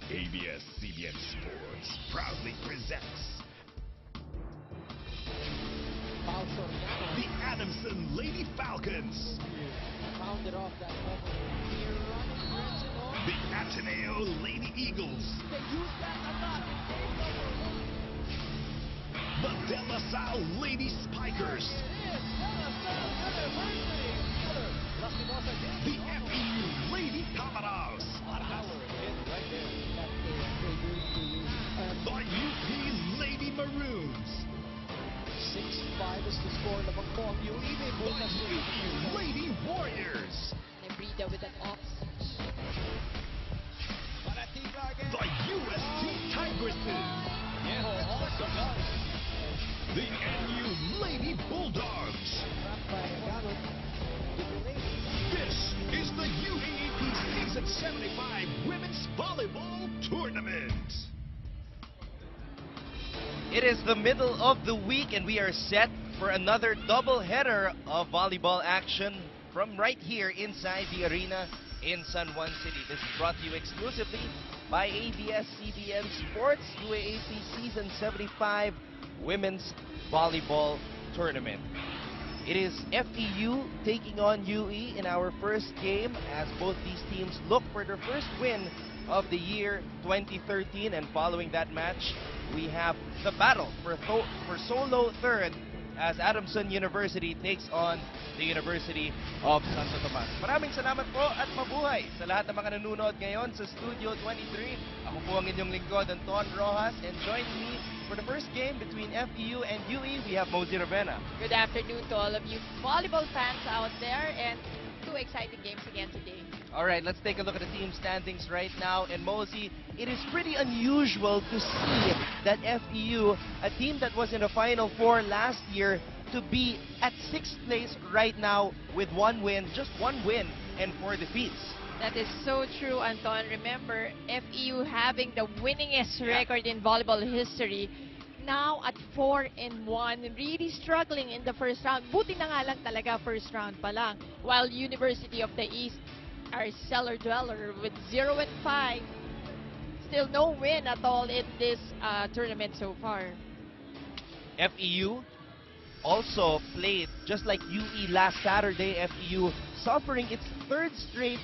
ABS-CBN Sports proudly presents the Adamson Lady Falcons, Pounded off that bubble. Here running direction on. the Ateneo Lady Eagles, They use that a lot. Game number one. the De La Salle Lady Spikers, It is. University. Lusty Boss again. the FEU Lady Tamaraws, Power hit right there. the UP Lady Maroons, 6-5 is the score ng Bangkok. Uribe the bukas UU Lady Warriors, Nebrida with an off. Paratinga again. the UST Tigresses, Yeho also does. the NU Lady Bulldogs. Trapped by Agamot. This is the UAAP Season 75 Women's Volleyball Tournament. It is the middle of the week and we are set for another double-header of volleyball action from right here inside the arena in San Juan City. This is brought to you exclusively by ABS-CBN Sports UAAP Season 75 Women's Volleyball Tournament. It is FEU taking on UE in our first game as both these teams look for their first win of the year 2013, and following that match we have the battle for solo third as Adamson University takes on the University of Santo Tomas. Maraming salamat po at mabuhay sa lahat ng mga nanonood ngayon sa Studio 23. Ako po ang inyong lingkod, Anton Rojas, and joining me for the first game between FEU and UE, we have Mosey Ravena. Good afternoon to all of you volleyball fans out there, and two exciting games again today. All right, let's take a look at the team standings right now. And Mosey, it is pretty unusual to see that FEU, a team that was in the Final Four last year, to be at 6th place right now with one win, just one win and 4 defeats. That is so true, Anton. Remember, FEU having the winningest record in volleyball history. Now at 4-1, really struggling in the first round. Buti na nga lang talaga first round pa lang. While University of the East are cellar dweller with 0-5. Still no win at all in this tournament so far. FEU also played just like UE last Saturday. FEU suffering its 3rd straight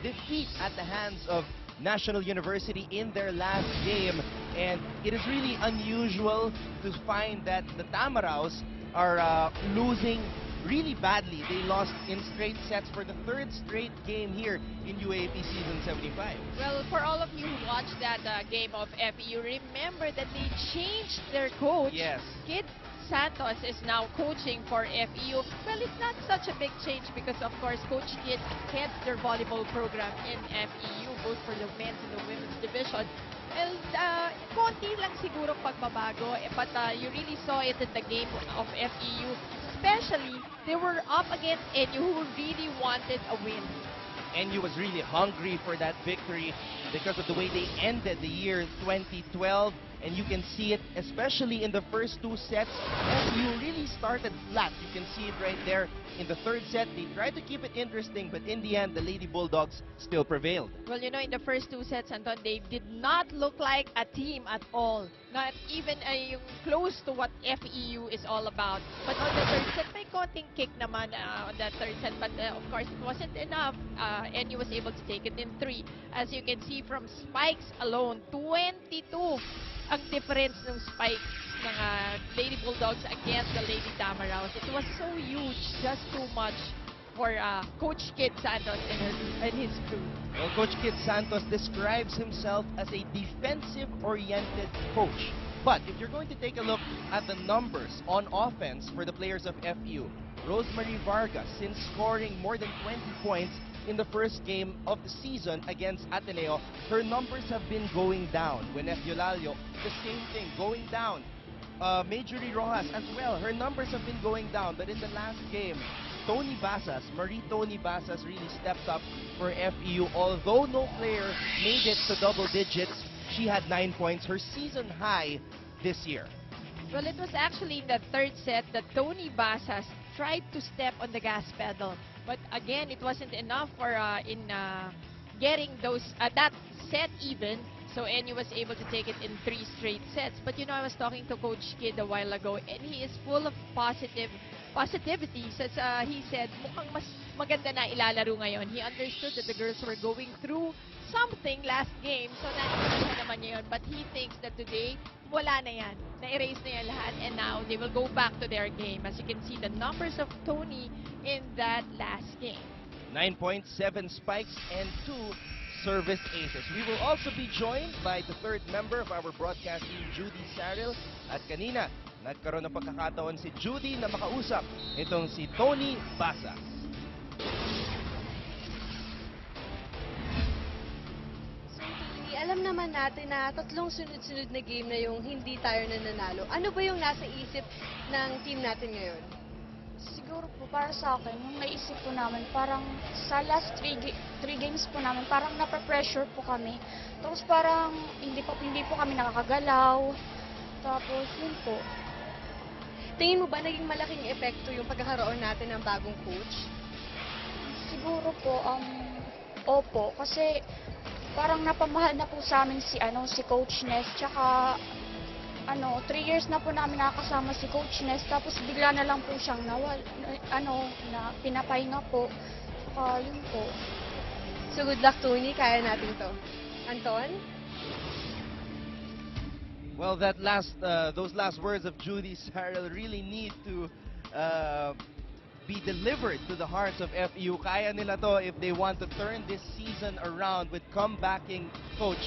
defeat at the hands of National University in their last game, and it is really unusual to find that the Tamaraws are losing really badly. They lost in straight sets for the 3rd straight game here in UAAP Season 75. Well, for all of you who watched that game of FEU, remember that they changed their coach. Yes. Kid Santos is now coaching for FEU. Well, it's not such a big change because, of course, Coach Kid heads their volleyball program in FEU, both for the men's and the women's division. Well, konti lang siguro pagbabago, but you really saw it in the game of FEU. Especially, they were up against NU, who really wanted a win. NU was really hungry for that victory because of the way they ended the year 2012. And you can see it, especially in the first 2 sets. FEU really started flat. You can see it right there. In the 3rd set, they tried to keep it interesting, but in the end, the Lady Bulldogs still prevailed. Well, you know, in the first 2 sets, Anton, they did not look like a team at all. Not even close to what FEU is all about. But on the 3rd set, may konting kick naman on that 3rd set. But of course, it wasn't enough. NU was able to take it in 3. As you can see from spikes alone, 22 ang difference ng spikes ng Lady Bulldogs against the Lady Tamaraws. It was so huge, just too much for Coach Kid Santos and his crew. Well, Coach Kid Santos describes himself as a defensive-oriented coach. But if you're going to take a look at the numbers on offense for the players of FEU, Rosemary Vargas, since scoring more than 20 points in the first game of the season against Ateneo, her numbers have been going down. When Eulalio, the same thing, going down. Majorie Rojas as well, her numbers have been going down. But in the last game, Tony Basas, Marie Tony Basas really stepped up for FEU. Although no player made it to double digits, she had 9 points, her season high this year. Well, it was actually in the 3rd set that Tony Basas tried to step on the gas pedal. But again, it wasn't enough for getting those that set even So NU was able to take it in 3 straight sets. But I was talking to Coach Kid a while ago, and he is full of positivity. He said, mukhang mas maganda na ilalaro ngayon. He understood that the girls were going through something last game, so naiintindihan naman niya yun. But he thinks that today, wala na yan. Na-erase na yan lahat, and now they will go back to their game. As you can see, the numbers of Tony in that last game. 9 points, 7 spikes, and 2 service aces. We will also be joined by the third member of our broadcast team, Judy Saril. At kanina, nagkaroon ng pagkakataon si Judy na makausap itong si Tony Basas. Alam naman natin na 3 sunod-sunod na game na yung hindi tayo nananalo. Ano ba yung nasa isip ng team natin ngayon? Siguro po, para sa akin, yung naisip po namin, parang sa last 3 games po namin, parang napapressure po kami. Tapos parang hindi po kami nakakagalaw. Tapos yun po. Tingin mo ba naging malaking epekto yung pagkakaroon natin ng bagong coach? Siguro po, opo, kasi parang napamahal na po sa amin si Coach Ness, tsaka 3 years na po namin nakakasama si Coach Ness, tapos bigla na lang po siyang na pinapahinga po. Tsaka yun po. So good luck, Tony. Kaya natin to. Anton? Well, those last words of Judy Saril really need to be delivered to the hearts of FEU. Kaya nila to if they want to turn this season around with comebacking coach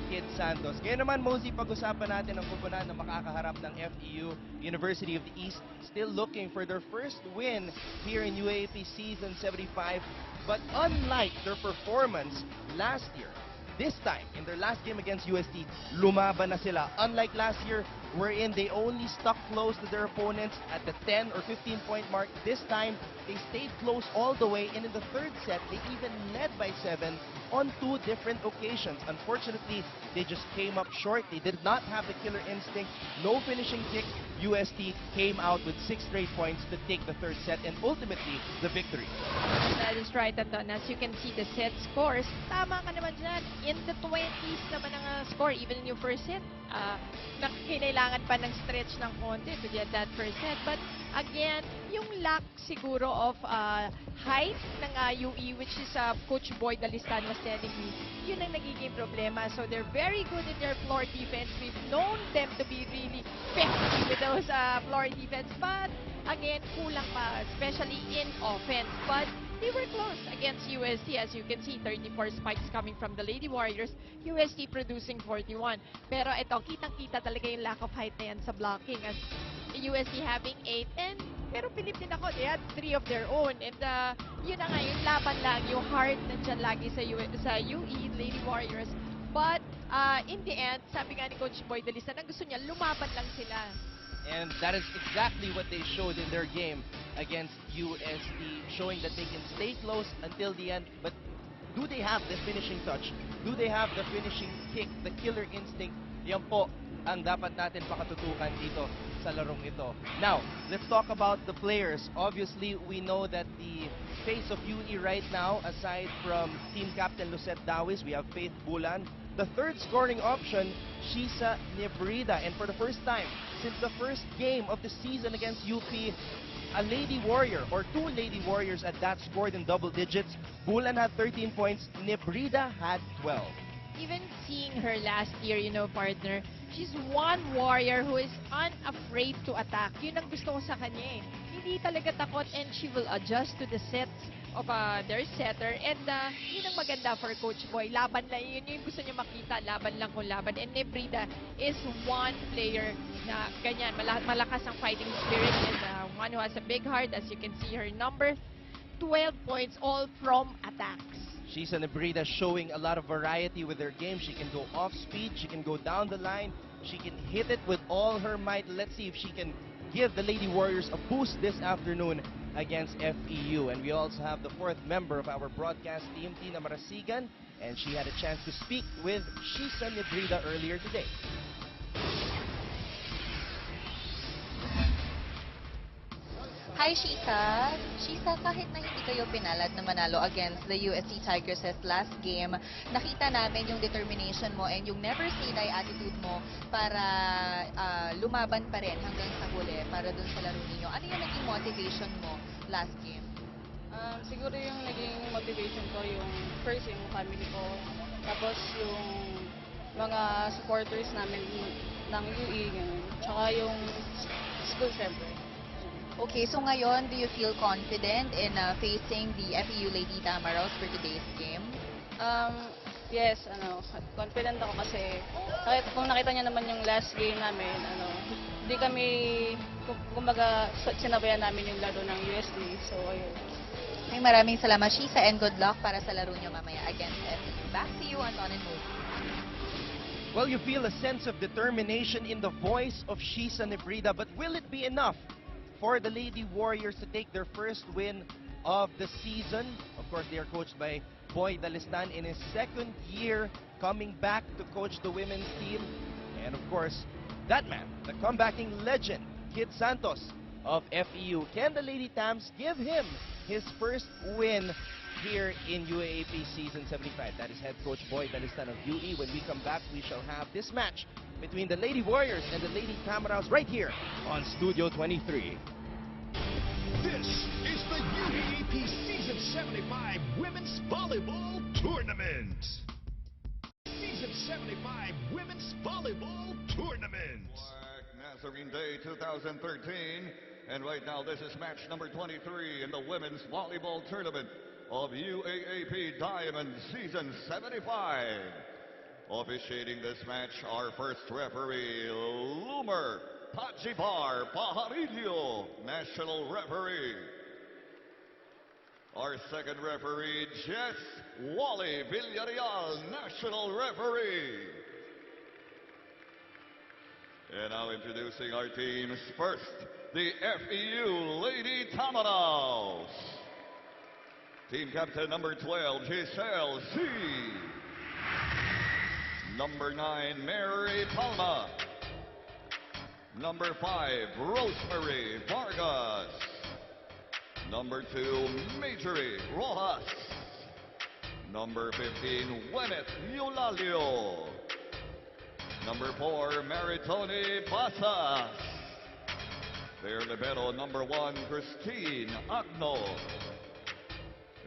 Kid Santos. Kaya naman, Mosey, pag-usapan natin ang kupunan na makakaharap ng FEU. University of the East still looking for their first win here in UAAP Season 75. But unlike their performance last year, this time, in their last game against UST, lumaban na sila. Unlike last year, wherein they only stuck close to their opponents at the 10 or 15-point mark. This time, they stayed close all the way, and in the third set, they even led by 7 on 2 different occasions. Unfortunately, they just came up short. They did not have the killer instinct. No finishing kick. UST came out with 6 straight points to take the third set and ultimately the victory. That is right, Anton. As you can see, the set scores, tama ka naman dyan. In the 20s naman ang score, even in your first set. Kailangan pa ng stretch ng konti to get that first set. But again, yung lack siguro of height ng UE, which is Coach Boy Dalistan was telling me, yun ang nagiging problema. So they're very good in their floor defense. We've known them to be really effective with those floor defense. But again, kulang pa, especially in offense. But they were close against UST. As you can see, 34 spikes coming from the Lady Warriors. UST producing 41. Pero ito, kitang-kita talaga yung lack of height na yan sa blocking. As UST having 8. And pero Philip din ako, they had 3 of their own. And yun na nga, yung laban lang, yung heart nandyan lagi sa UE, Lady Warriors. But in the end, sabi nga ni Coach Boy Dalistan, ang gusto niya, lumaban lang sila. And that is exactly what they showed in their game against UST, showing that they can stay close until the end. But do they have the finishing touch? Do they have the finishing kick, the killer instinct? Yan po ang dapat natin pakatutukan dito sa larong ito. Now, let's talk about the players. Obviously, we know that the face of UE right now, aside from team captain Lucette Dawis, we have Faith Bulan. The third scoring option, Shisa Nebrida. And for the first time since the first game of the season against UP, a Lady Warrior, or 2 Lady Warriors at that, scored in double digits. Bulan had 13 points, Nebrida had 12. Even seeing her last year, partner, she's one warrior who is unafraid to attack. Yun ang gusto ko sa kanya eh. Hindi talaga takot, and she will adjust to the sets of their setter. And yun ang maganda for Coach Boy. Laban lang, yun yung gusto niya makita. Laban lang kung laban. And Nebrida is one player na ganyan. Malakas ang fighting spirit, and one who has a big heart. As you can see, her number 12 points all from attacks. Shisa Nebrida showing a lot of variety with her game. She can go off speed, she can go down the line, she can hit it with all her might. Let's see if she can give the Lady Warriors a boost this afternoon against FEU. And we also have the 4th member of our broadcast team, Tina Marasigan, and she had a chance to speak with Shisa Nebrida earlier today. Hi, Hi, Shisa. Shisa, kahit na hindi kayo pinalad na manalo against the USC Tigresses last game, nakita namin yung determination mo and yung never say die attitude mo para lumaban pa rin hanggang sa huli para dun sa laro ninyo. Ano yung naging motivation mo last game? Siguro yung naging motivation ko, yung first yung family ko, tapos yung mga supporters namin ng UE, ganun. Tsaka yung school, syempre. Okay, so ngayon, do you feel confident in facing the FEU Lady Tamaraws for today's game? Yes, confident ako kasi kahit kung nakita niya naman yung last game namin, hindi kami, kumbaga, sinabayan namin yung laro ng USD. So, ayun. Okay, maraming salamat, Shisa, and good luck para sa laro niyo mamaya against FEU. Back to you, Anton and Moody. Well, you feel a sense of determination in the voice of Shisa Nebrida, but will it be enough for the Lady Warriors to take their first win of the season? Of course, they are coached by Boy Dalistan in his second year coming back to coach the women's team. And of course, that man, the comebacking legend, Kid Santos of FEU. Can the Lady Tams give him his first win here in UAAP Season 75? That is head coach Boy Dalistan of UE. When we come back, we shall have this match between the Lady Warriors and the Lady Tamaraws right here on Studio 23. This is the UAAP Season 75 Women's Volleyball Tournament. Season 75 Women's Volleyball Tournament. Nazarene Day 2013. And right now, this is match number 23 in the Women's Volleyball Tournament of UAAP Diamond Season 75. Officiating this match, our first referee, Lumer Pajibar Pajarillo, national referee. Our second referee, Jess Wally Villarreal, national referee. And now introducing our teams. First, the FEU Lady Tamaraws. Team captain number 12, Giselle C. Number 9, Mary Palma. Number 5, Rosemary Vargas. Number 2, Majorie Rojas. Number 15, Wenneth Eulalio. Number 4, Maritoni Basas. Their libero, number 1, Christine Agno.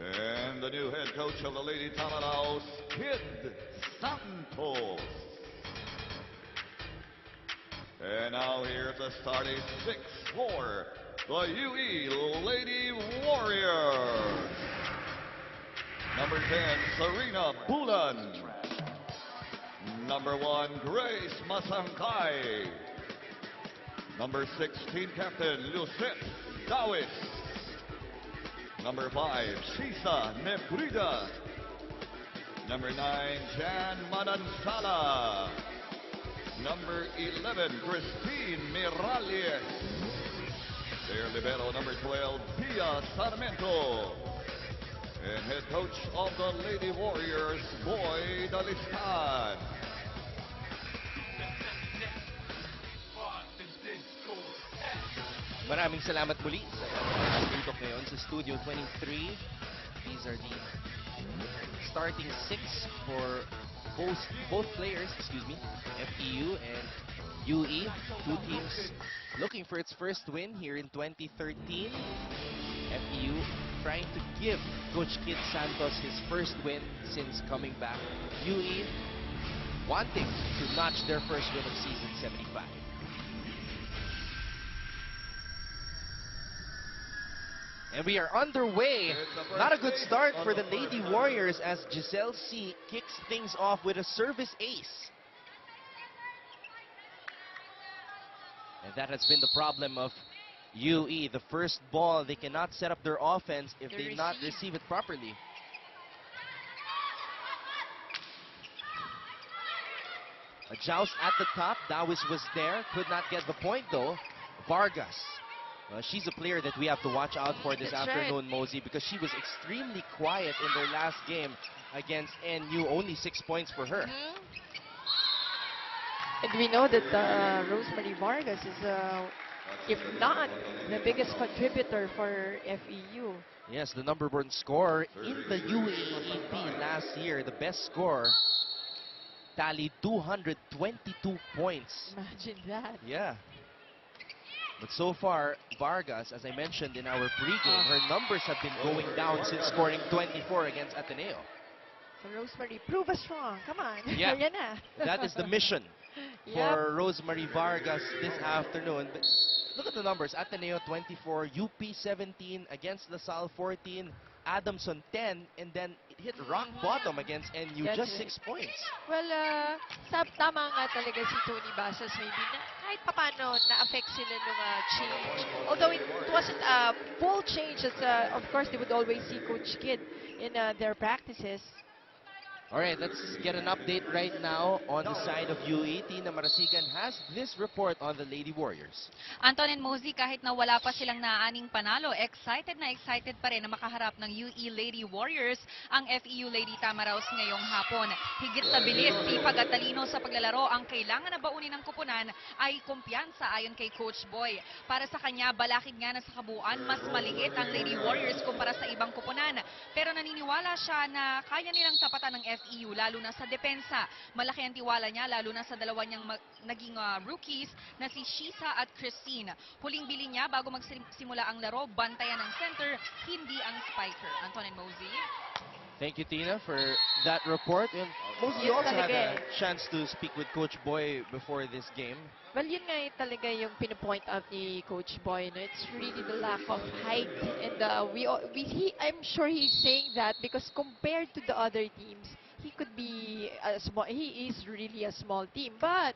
And the new head coach of the Lady Tamaraws, Kid Santos. And now here's the starting 6 for the UE Lady Warriors. Number 10, Serena Bulan. Number 1, Grace Masangkay. Number 16, Captain Lucette Dawis. Number 5, Shisa Nebrida. Number 9, Jan Manansala. Number 11, Christine Miralles. Their libero, number 12, Pia Sarmiento. And head coach of the Lady Warriors, Boy Dalistan. Maraming salamat muli sa pagdito ngayon sa Studio 23. These are the starting 6 for both players, FEU and UE. Two teams looking for its first win here in 2013. FEU trying to give Coach Kid Santos his first win since coming back. UE wanting to notch their first win of Season 75. And we are underway. Not a good start for the Lady Warriors as Giselle C. kicks things off with a service ace. And that has been the problem of UE. The first ball, they cannot set up their offense if they not receive it properly. A joust at the top. Dawis was there. Could not get the point though. Vargas. She's a player that we have to watch out for this afternoon, Mosey, because she was extremely quiet in their last game against NU. Only 6 points for her. And we know that Rosemary Vargas is if not the biggest contributor for FEU. Yes, the number one scorer in the UAAP last year, the best score, tallied 222 points. Imagine that. Yeah. But so far, Vargas, as I mentioned in our pregame, her numbers have been going down since scoring 24 against Ateneo. So Rosemary, prove us wrong. Come on. Yeah. Yan na. That is the mission Yep. for Rosemary Vargas this afternoon. But look at the numbers. Ateneo 24, UP 17, against LaSalle 14, Adamson 10, and then it hit rock bottom against NU, That's just right. 6 points. Well, tama nga talaga si Tony Basas maybe na kahit papano na-affect sila nung change. Although it wasn't a full change, as, of course they would always see Coach Kid in their practices. All right, let's get an update right now on the side of UE. Tina Marasigan has this report on the Lady Warriors. Anton and Mosey, kahit na wala pa silang naaaning panalo, excited na excited pa rin na makaharap ng UE Lady Warriors ang FEU Lady Tamaraws ngayong hapon. Higit sa bilis, sipag at talino sa paglalaro, ang kailangan na baunin ng kupunan ay kumpiyansa ayon kay Coach Boy. Para sa kanya, balakid nga na sa kabuuan, mas maliit ang Lady Warriors kumpara sa ibang kupunan. Pero naniniwala siya na kaya nilang tapatan ng FEU, lalo na sa depensa. Malaki ang tiwala niya, lalo na sa dalawa niyang naging rookies na si Shisa at Christine. Huling bili niya bago magsimula ang laro, bantayan ng center, hindi ang spiker. Anton and Mosey. Thank you, Tina, for that report. And Mosey Yes, also had talaga a chance to speak with Coach Boy before this game. Well, yun nga talaga yung pinapoint out ni Coach Boy. No? It's really the lack of height. And I'm sure he's saying that because compared to the other teams, he could be a small, he is really a small team. But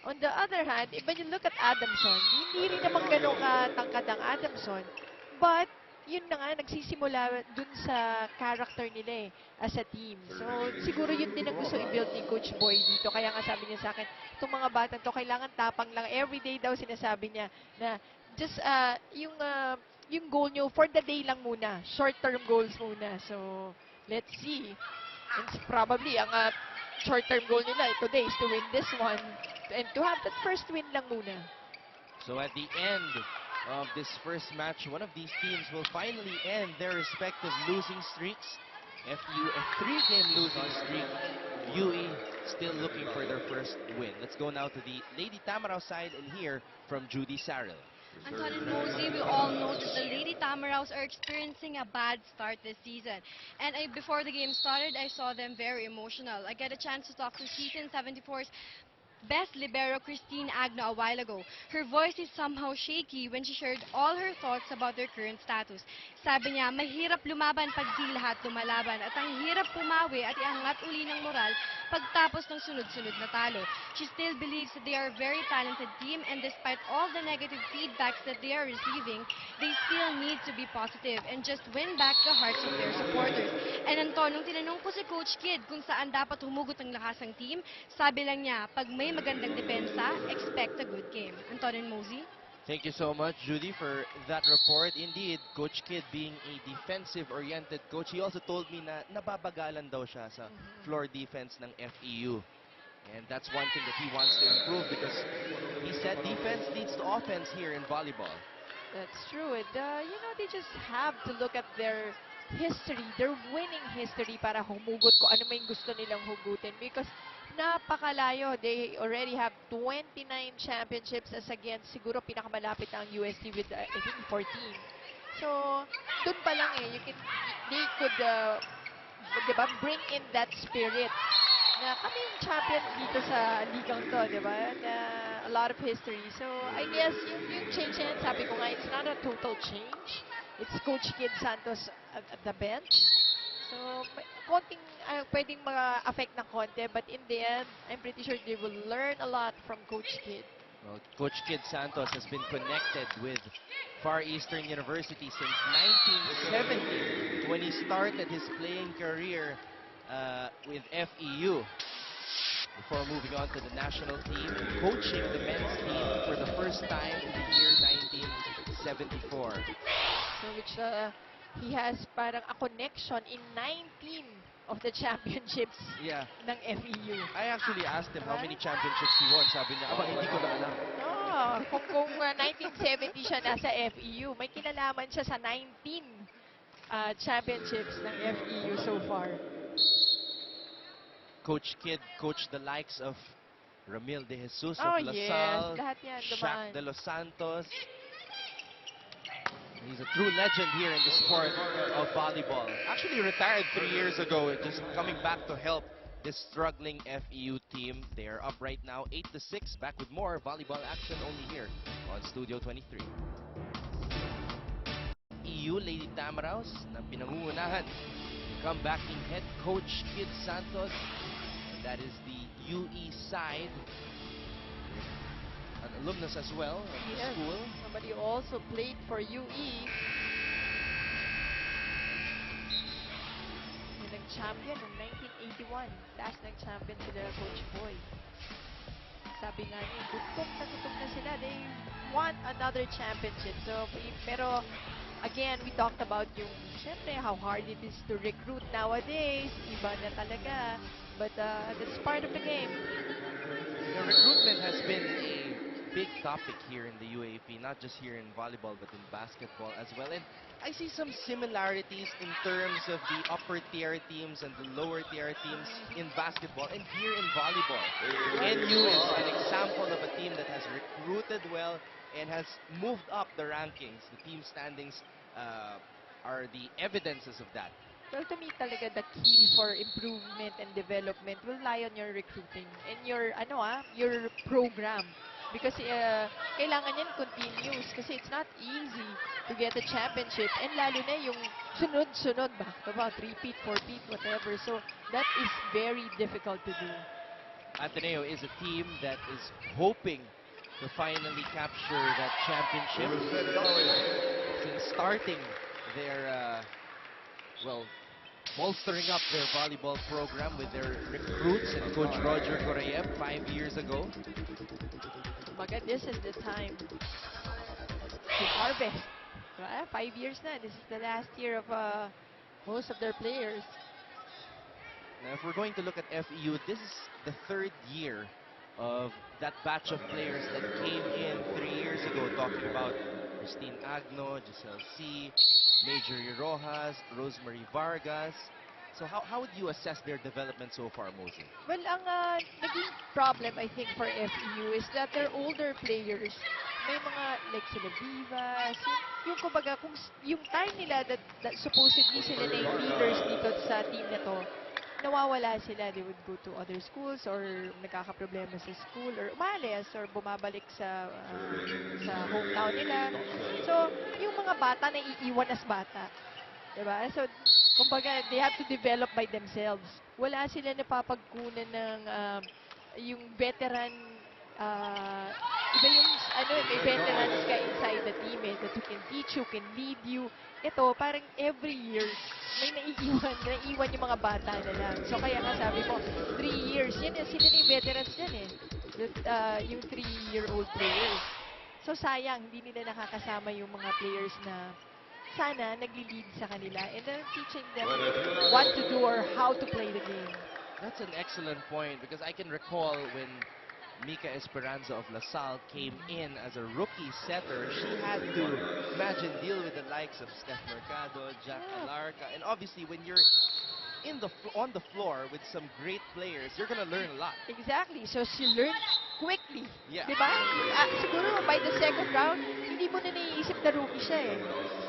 on the other hand, when you look at Adamson, hindi rin naman ganun katangkad ang Adamson. But yun na nga, nagsisimula dun sa character nila as a team. So, siguro yun din ang gusto i-build ni Coach Boy dito. Kaya nga sabi niya sa akin, itong mga bata to, kailangan tapang lang. Everyday daw sinasabi niya na just yung goal nyo for the day lang muna. Short-term goals muna. So, let's see. And probably, ang short-term goal nila today is to win this one and to have that first win lang muna. So at the end of this first match, one of these teams will finally end their respective losing streaks. FEU a 3-game losing streak. UE still looking for their first win. Let's go now to the Lady Tamaraw side and hear from Judy Saril. Anton and Mosey, we all know that the Lady Tamaraws are experiencing a bad start this season. And before the game started, I saw them very emotional. I get a chance to talk to Season 74's best libero Christine Agno a while ago. Her voice is somehow shaky when she shared all her thoughts about their current status. Sabi niya, mahirap lumaban pag di lahat lumalaban at ang hirap pumawi at iangat uli ng moral pagtapos ng sunod-sunod na talo. She still believes that they are a very talented team and despite all the negative feedbacks that they are receiving, they still need to be positive and just win back the hearts of their supporters. And Anton, nung tinanong ko si Coach Kid kung saan dapat humugot ang lakas ng team, sabi lang niya, pag may magandang depensa, expect a good game. Anton and Mosey? Thank you so much, Judy, for that report. Indeed, Coach Kid being a defensive-oriented coach, he also told me na nababagalan daw siya sa floor defense ng FEU. And that's one thing that he wants to improve because he said defense leads to offense here in volleyball. That's true. And, they just have to look at their history, their winning history para humugot ko ano may gusto nilang hugutin. Because napakalayo. They already have 29 championships as against siguro pinakamalapit ang UST with I think 14. So, dun pa lang they could diba, bring in that spirit na kami yung champion dito sa ligang to, diba? Na a lot of history. So, I guess yung change na yan, sabi ko nga, it's not a total change. It's Coach Kid Santos at the bench. So, konting pwedeng ma-affect ng konti, but in the end, I'm pretty sure they will learn a lot from Coach Kid. Well, Coach Kid Santos has been connected with Far Eastern University since 1970 when he started his playing career with FEU before moving on to the national team and coaching the men's team for the first time in the year 1974. So, which he has parang a connection in 19 of the championships Yeah. ng FEU. I actually asked him how Diba? many championships he won. Sabi niya, hindi ko na alam. Kung 1970 siya nasa FEU, may kinalaman siya sa 19 championships ng FEU so far. Coach Kidd coached the likes of Ramil De Jesus Oh, of LaSalle, yes. Lahat yan, Shaq dumaan. De Los Santos. He's a true legend here in the sport of volleyball. Actually retired 3 years ago, just coming back to help this struggling FEU team. They are up right now, 8-6. Back with more volleyball action only here on Studio 23. EU Lady Tamaraws na pinangungunahan comebacking head coach Kid Santos. And that is the UE side. An alumnus as well of the Yes, school. somebody also played for UE. Yung nag-champion noong 1981. Last nag-champion sila, Coach Boy. Sabi nga niya, tutok na sila. They want another championship. So, pero, again, we talked about yung, syempre, how hard it is to recruit nowadays. Iba na talaga. But that's part of the game. The recruitment has been a big topic here in the UAP, not just here in volleyball, but in basketball as well. And I see some similarities in terms of the upper tier teams and the lower tier teams in basketball and here in volleyball. NU is an example of a team that has recruited well and has moved up the rankings. The team standings are the evidences of that. Well, to me talaga the key for improvement and development will lie on your recruiting and your your program, because kailangan yan continuous kasi it's not easy to get a championship, and lalo na yung sunod-sunod back to back, repeat, forepeat, whatever. So that is very difficult to do. Ateneo is a team that is hoping to finally capture that championship since starting their bolstering up their volleyball program with their recruits and Coach Roger Coreyev 5 years ago. Baga, this is the time to harvest. 5 years na. This is the last year of most of their players. Now, if we're going to look at FEU, this is the 3rd year of that batch of players that came in 3 years ago, talking about Christine Agno, Giselle C., Marjorie Rojas, Rosemary Vargas. So how would you assess their development so far, Mosey? Well, ang naging problem, I think, for FEU is that their older players, may mga, like sila Vivas, yung kumbaga, kung yung time nila that supposedly sila na yung leaders dito sa team na to, nawawala sila. They would go to other schools or nagkakaproblema sa school or umalis or bumabalik sa hometown nila. So, yung mga bata na iiwan as bata. Diba? So, kumbaga, they have to develop by themselves. Wala sila napapagkunan ng yung veteran, iba yung, may veterans ka inside the team that you can teach you, can lead you. Ito, parang every year, may naiiwan yung mga bata na lang. So, kaya nga sabi mo, 3 years, yan, sila na yung veterans yan eh. Yung 3-year-old players. So, sayang, hindi nila nakakasama yung mga players na sana nagli-lead sa kanila and then teaching them what to do or how to play the game. That's an excellent point because I can recall when Mika Esperanza of LaSalle came in as a rookie setter, she had to deal with the likes of Steph Mercado, Jack Alarca, and obviously when you're on the floor with some great players, you're gonna learn a lot. Exactly. So she learned quickly. Yeah. Diba? Siguro by the second round, hindi mo na naiisip na rookie siya eh.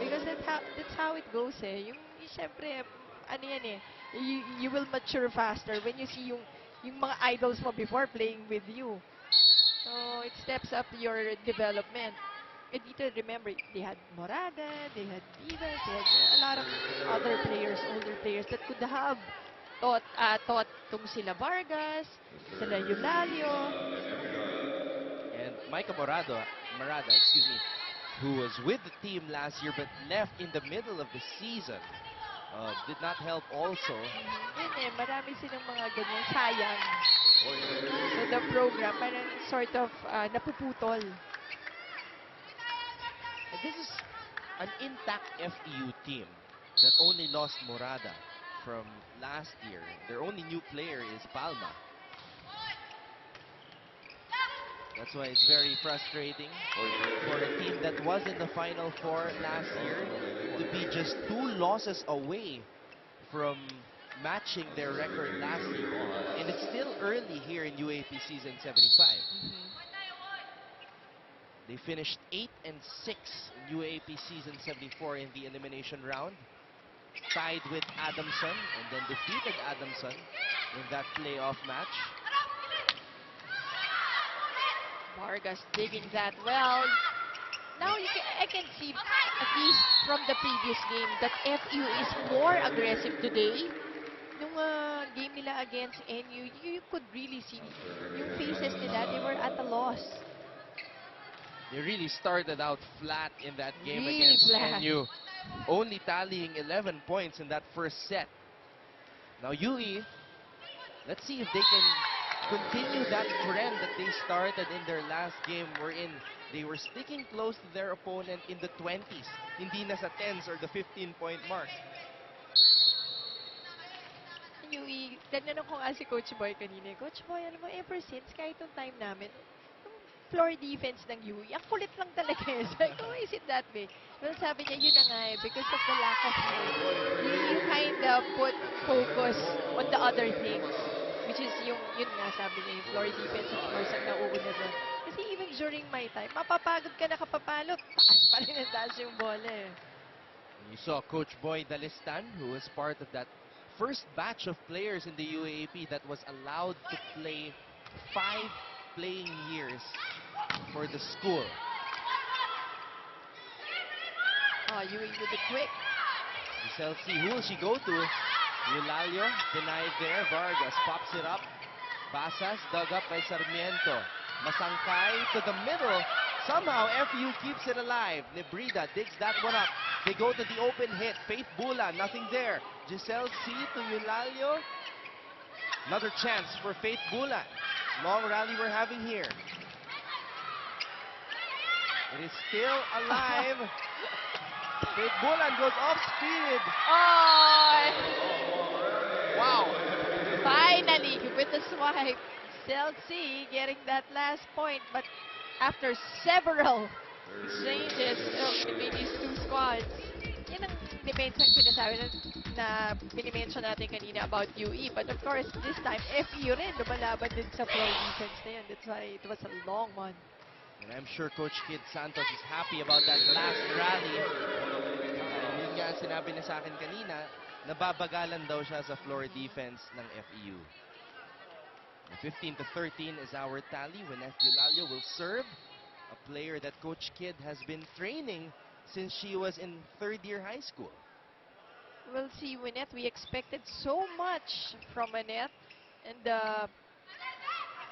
Because that's how it goes eh. Yung syempre, ano yan eh, you will mature faster when you see yung mga idols mo before playing with you. So it steps up your development. And dito, remember, they had Morada, they had Vivas, they had a lot of other players, older players that could have taught tong sila Vargas, sila Eulalio. And Micah Morada, who was with the team last year but left in the middle of the season, did not help also. Yun eh, marami silang mga ganyan, sayang. So the program, parang sort of napuputol. This is an intact FEU team that only lost Morada from last year. Their only new player is Palma. That's why it's very frustrating for a team that was in the Final Four last year to be just 2 losses away from matching their record last year. And it's still early here in UAP season 75. They finished 8-6 in UAP season 74 in the elimination round. Tied with Adamson and then defeated Adamson in that playoff match. Vargas digging that well. Now I can see, at least from the previous game, that FU is more aggressive today. Nung game nila against NU, you could really see yung faces nila, they were at a loss. They really started out flat in that game Really against flat. NU. Only tallying 11 points in that first set. Now UE, let's see if they can continue that trend that they started in their last game, wherein they were sticking close to their opponent in the 20s. Hindi na sa 10s or the 15-point mark. UE, tinanong ko nga si Coach Boy kanina. Coach Boy, alam mo, ever since, kahit yung time namin, yung floor defense ng UE, ang kulit lang talaga eh. Sabi ko, why is it that way? Well, sabi niya, yun na nga eh, because of the lack of you kind of put focus on the other things. Which is yun nga, sabi niya, yung floor defense, of course, ang nauuna doon. Kasi even during my time, mapapagod ka na kapapalo, taas pa rin ang taas yung bola eh. You saw Coach Boy Dalistan, who was part of that first batch of players in the UAAP that was allowed to play 5 playing years for the school. UE with the quick. Giselle C, who will she go to? Eulalio, denied there. Vargas pops it up. Basas, dug up by Sarmiento. Masangkay to the middle. Somehow, FU keeps it alive. Nebrida digs that one up. They go to the open hit. Faith Bula, nothing there. Giselle C to Eulalio. Another chance for Faith Bula. Long rally we're having here. It is still alive. Faith Bulan goes off speed. Oh! Wow. Finally, with the swipe, Chelsea getting that last point. But after several exchanges between these two squads, yun ang depensa ang sinasabi na pinimension natin kanina about UE. But of course, this time, FU rin lumalaban din sa floor defense na yun. That's why it was a long one. And I'm sure Coach Kid Santos is happy about that last rally. Yun nga sinabi niya sa akin kanina, nababagalan daw siya sa floor defense ng FEU. 15-13 is our tally when Eulalio will serve. A player that Coach Kid has been training since she was in 3rd year high school. We'll see, Wynette. We expected so much from Wynette. And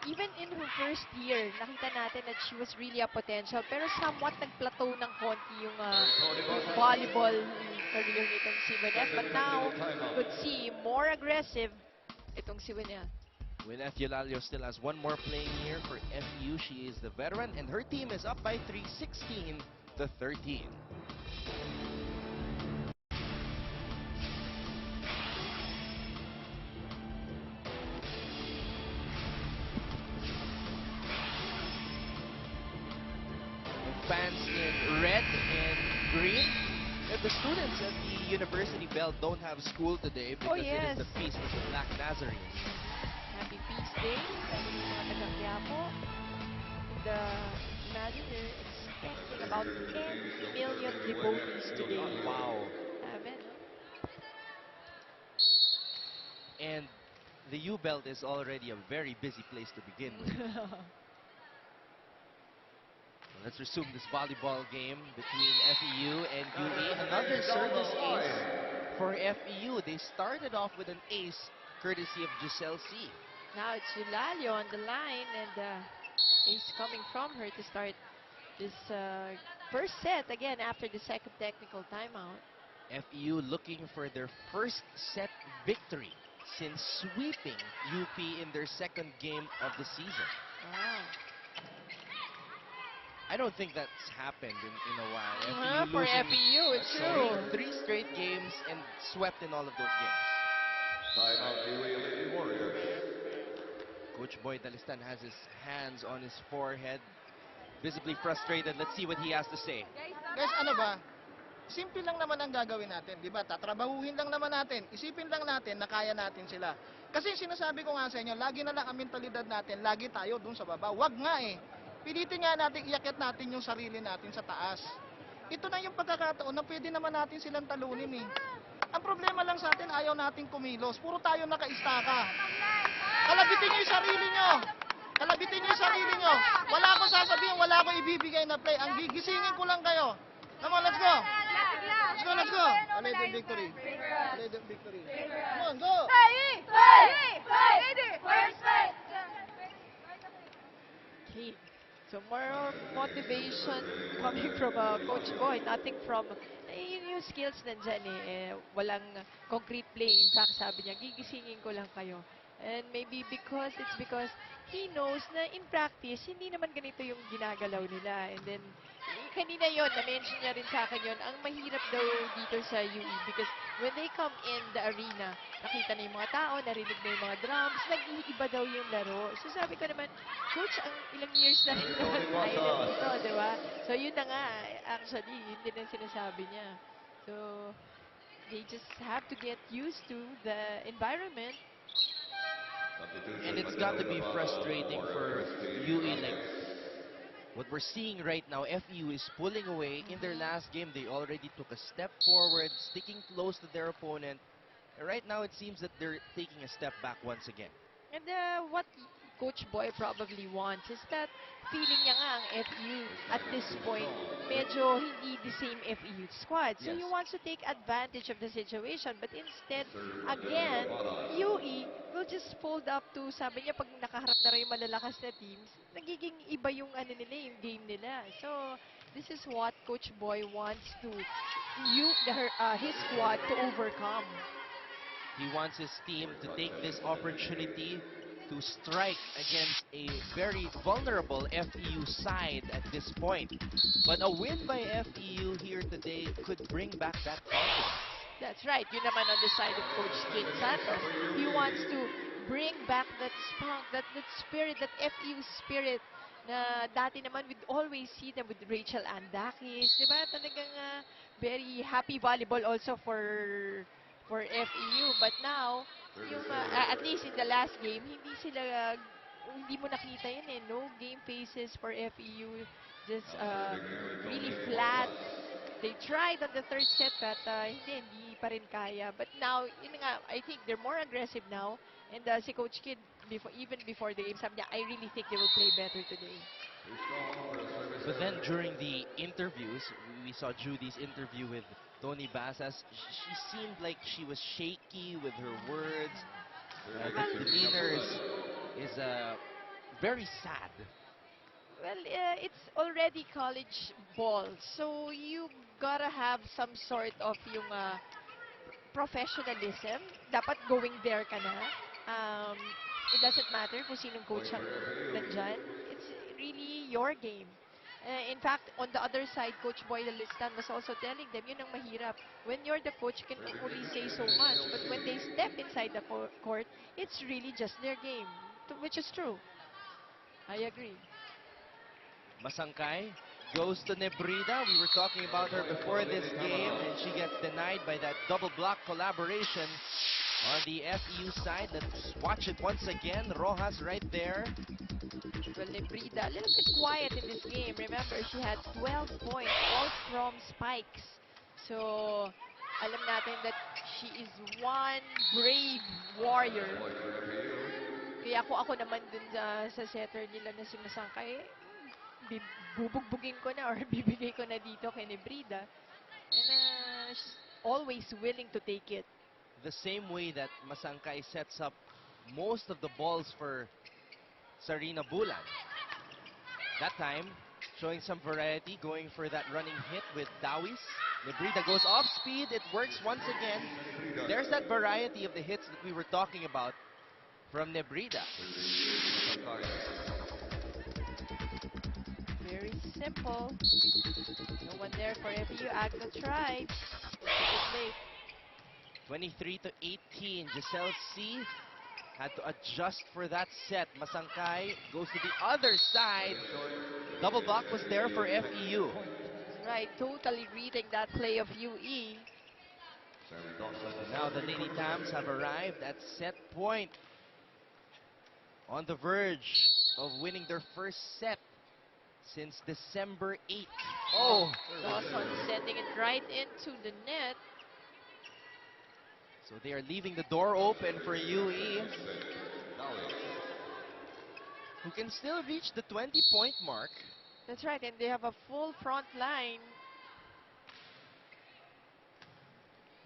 even in her first year, nakita natin that she was really a potential. Pero somewhat nag-plateau ng konti yung volleyball career nitong si Wynette. But now, we could see more aggressive itong si Wynette. Wynette Eulalio still has one more playing year for FEU. She is the veteran, and her team is up by 3, 16-13. Fans in red and green. And the students at the University Bell don't have school today because it is the Feast of the Black Nazarenes. Happy Feast Day sa mga taga-Quiapo. And imagine they're expecting about 10 million devotees today. Wow. Amen, no? And the U-Belt is already a very busy place to begin with. Let's resume this volleyball game between FEU and UE. Another service ace for FEU. They started off with an ace courtesy of Giselle C. Now it's Eulalio on the line, and ace coming from her to start this first set again after the second technical timeout. FEU looking for their first set victory since sweeping UP in their second game of the season. Wow. I don't think that's happened in a while. For FEU, it's true. 3 straight games and swept in all of those games. Timeout UAAP Warriors. Coach Boy Dalistan has his hands on his forehead, visibly frustrated. Let's see what he has to say. Guys, ano ba? Simple lang naman ang gagawin natin, di ba? Tatrabahuhin lang naman natin. Isipin lang natin na kaya natin sila. Kasi sinasabi ko nga sa inyo, lagi na lang ang mentalidad natin, lagi tayo dun sa baba. Wag nga eh. Pilitin nga natin, iakit natin yung sarili natin sa taas. Ito na yung pagkakataon na pwede naman natin silang talunin eh. Ang problema lang sa atin, ayaw nating kumilos. Puro tayo nakaistaka. Kalabitin nyo yung sarili nyo. Kalabitin nyo yung sarili nyo. Wala akong sasabihin, wala akong ibibigay na play. Ang gigisingin ko lang kayo. Come on, let's go. Let's go, let's go. Alay victory. Alay victory. Come on, go. Okay. So more motivation coming from Coach Boy, nothing from yung skills nandyan walang concrete play. In fact, sabi niya, gigisingin ko lang kayo. And maybe because he knows na in practice, hindi naman ganito yung ginagalaw nila. And then, kanina yon na-mention niya rin sa akin yon ang mahirap daw dito sa UE because when they come in the arena, nakita na yung mga tao, narinig na yung mga drums, nag-iiba daw yung laro. So sabi ko naman, Coach, ang ilang years na rin naman tayo dito, di ba? So yun na nga, actually, yun din ang sinasabi niya. So, they just have to get used to the environment. And it's got to be frustrating for UE. Like, what we're seeing right now, FEU is pulling away. In their last game, they already took a step forward, sticking close to their opponent. And right now, it seems that they're taking a step back once again. And what Coach Boy probably wants is that feeling niya nga ang FEU at this point, medyo hindi the same FEU squad. So he wants to take advantage of the situation. But instead, again, UE will just fold up to, sabi niya, pag nakaharap na rin yung malalakas na teams, nagiging iba yung ano nila, yung game nila. So, this is what Coach Boy wants to his squad to overcome. He wants his team to take this opportunity to strike against a very vulnerable FEU side at this point. But a win by FEU here today could bring back that confidence. That's right. Yun naman on the side of Coach Kid Santos. He wants to bring back that spunk, that spirit, that FEU spirit na dati naman we'd always see them with Rachel Andakis. Diba? Talagang very happy volleyball also for FEU. But now, yung, at least in the last game, hindi mo nakita yun eh. No game faces for FEU. Just really flat. They tried on the third set but hindi pa rin kaya. But now, yun nga, I think they're more aggressive now. And si Coach Kid, even before the game, sabi niya, I really think they will play better today. But then during the interviews, we saw Judy's interview with Tony Basas. She seemed like she was shaky with her words. The demeanor is very sad. Well, it's already college ball. So you gotta have some sort of yung professionalism. Dapat going there ka na. It doesn't matter kung sinong coach ang nandyan. It's really your game. In fact, on the other side, Coach Boy Dalistan was also telling them, yun ang mahirap. When you're the coach, you can only say so much. But when they step inside the court, it's really just their game. Which is true. I agree. Masangkay goes to Nebrida. We were talking about her before this game, and she gets denied by that double block collaboration on the FEU side. Let's watch it once again. Rojas right there. Well, Nebrida, a little bit quiet in this game. Remember, she had 12 points, all from spikes. So, alam natin that she is one brave warrior. Kaya ako naman dun sa setter nila na si Masangkay, bubugbugin ko na or bibigay ko na dito kay Nebrida. And she's always willing to take it. The same way that Masangkay sets up most of the balls for Sarina Bulan. That time, showing some variety, going for that running hit with Dawis. Nebrida goes off speed. It works once again. There's that variety of the hits that we were talking about from Nebrida. Very simple. No one there for FEU. Agno tried. It was late. 23 to 18. Giselle C had to adjust for that set. Masangkay goes to the other side. Double block was there for FEU. Right, totally reading that play of UE. Now the Lady Tams have arrived at set point. On the verge of winning their first set since December 8th. Oh! Dawson sending it right into the net. So they are leaving the door open for UE, who can still reach the 20-point mark. That's right, and they have a full front line.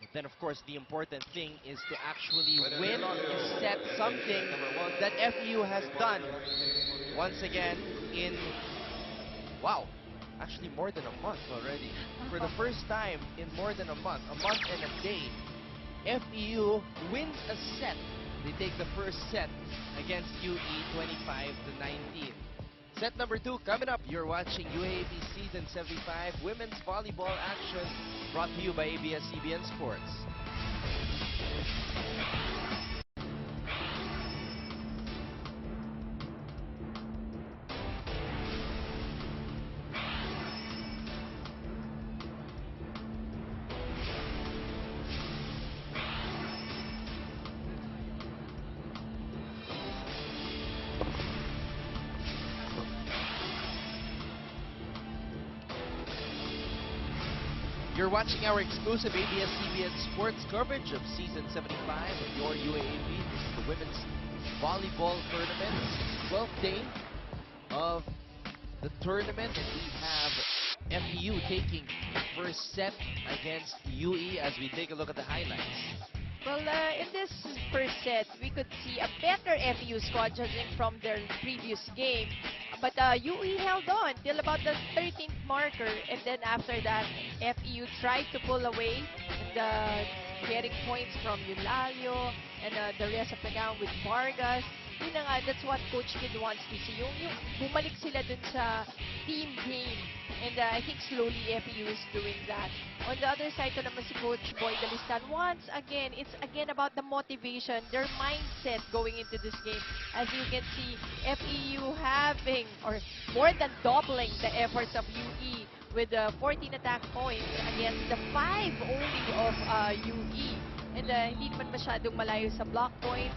But then, of course, the important thing is to actually win a set, something that FEU has done once again in, wow, actually more than a month already. For the first time in more than a month and a day, FEU wins a set. They take the first set against UE 25 to 19. Set number 2 coming up. You're watching UAAP Season 75 Women's Volleyball Action, brought to you by ABS-CBN Sports. You're watching our exclusive ABS-CBN Sports coverage of Season 75 of your UAAP. This is the Women's Volleyball Tournament. 12th day of the tournament, and we have FEU taking the first set against UE as we take a look at the highlights. Well, in this first set, we could see a better FEU squad judging from their previous game. But UE held on till about the 13th marker, and then after that, FEU tried to pull away, and getting points from Eulalia and the rest of the gang with Vargas. Yun na nga, that's what Coach Kid wants to see. Yung bumalik sila dun sa team game. And I think slowly FEU is doing that. On the other side, to naman si Coach Boy Dalistan. Once again, it's again about the motivation, their mindset going into this game. As you can see, FEU having or more than doubling the efforts of UE with 14 attack points against the 5 only of UE. And hindi naman masyadong malayo sa block points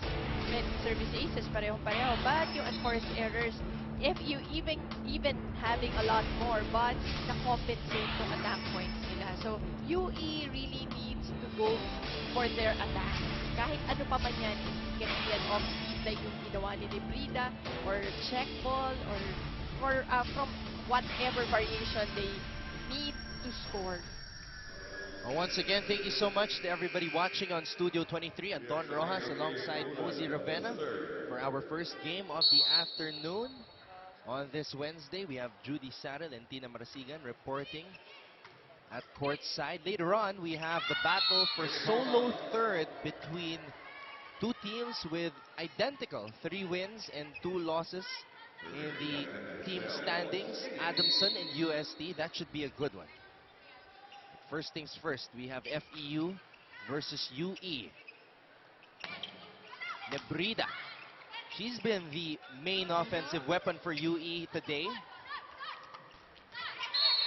and service aces, parehong-pareho. But yung enforced errors, FEU even having a lot more, but na-compensate yung attack points nila. So, UE really needs to go for their attack. Kahit ano pa man yan, it can be an off-speed like yung ginawa ni Brida, or check ball, or from whatever variation they need to score. Well, once again, thank you so much to everybody watching on Studio 23 and Don Rojas alongside Mosey Ravenna for our first game of the afternoon. On this Wednesday, we have Judy Saddle and Tina Marasigan reporting at courtside. Later on, we have the battle for solo third between two teams with identical 3 wins and 2 losses in the team standings, Adamson and UST. That should be a good one. First things first, we have FEU versus UE. Nebrida. She's been the main offensive weapon for UE today.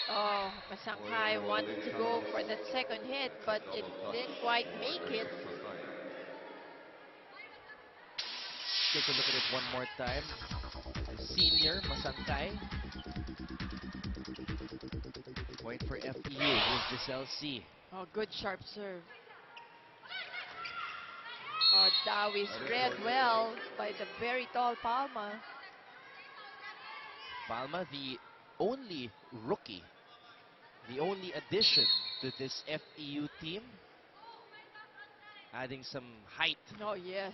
Oh, Masangkay wanted to go for that second hit, but it didn't quite make it. Take a look at it one more time. The senior, Masangkay. Point for FEU. Here's Giselle C. Oh, good sharp serve. Oh, Dawis read well by the very tall Palma. Palma, the only rookie, the only addition to this FEU team, adding some height. Oh, yes.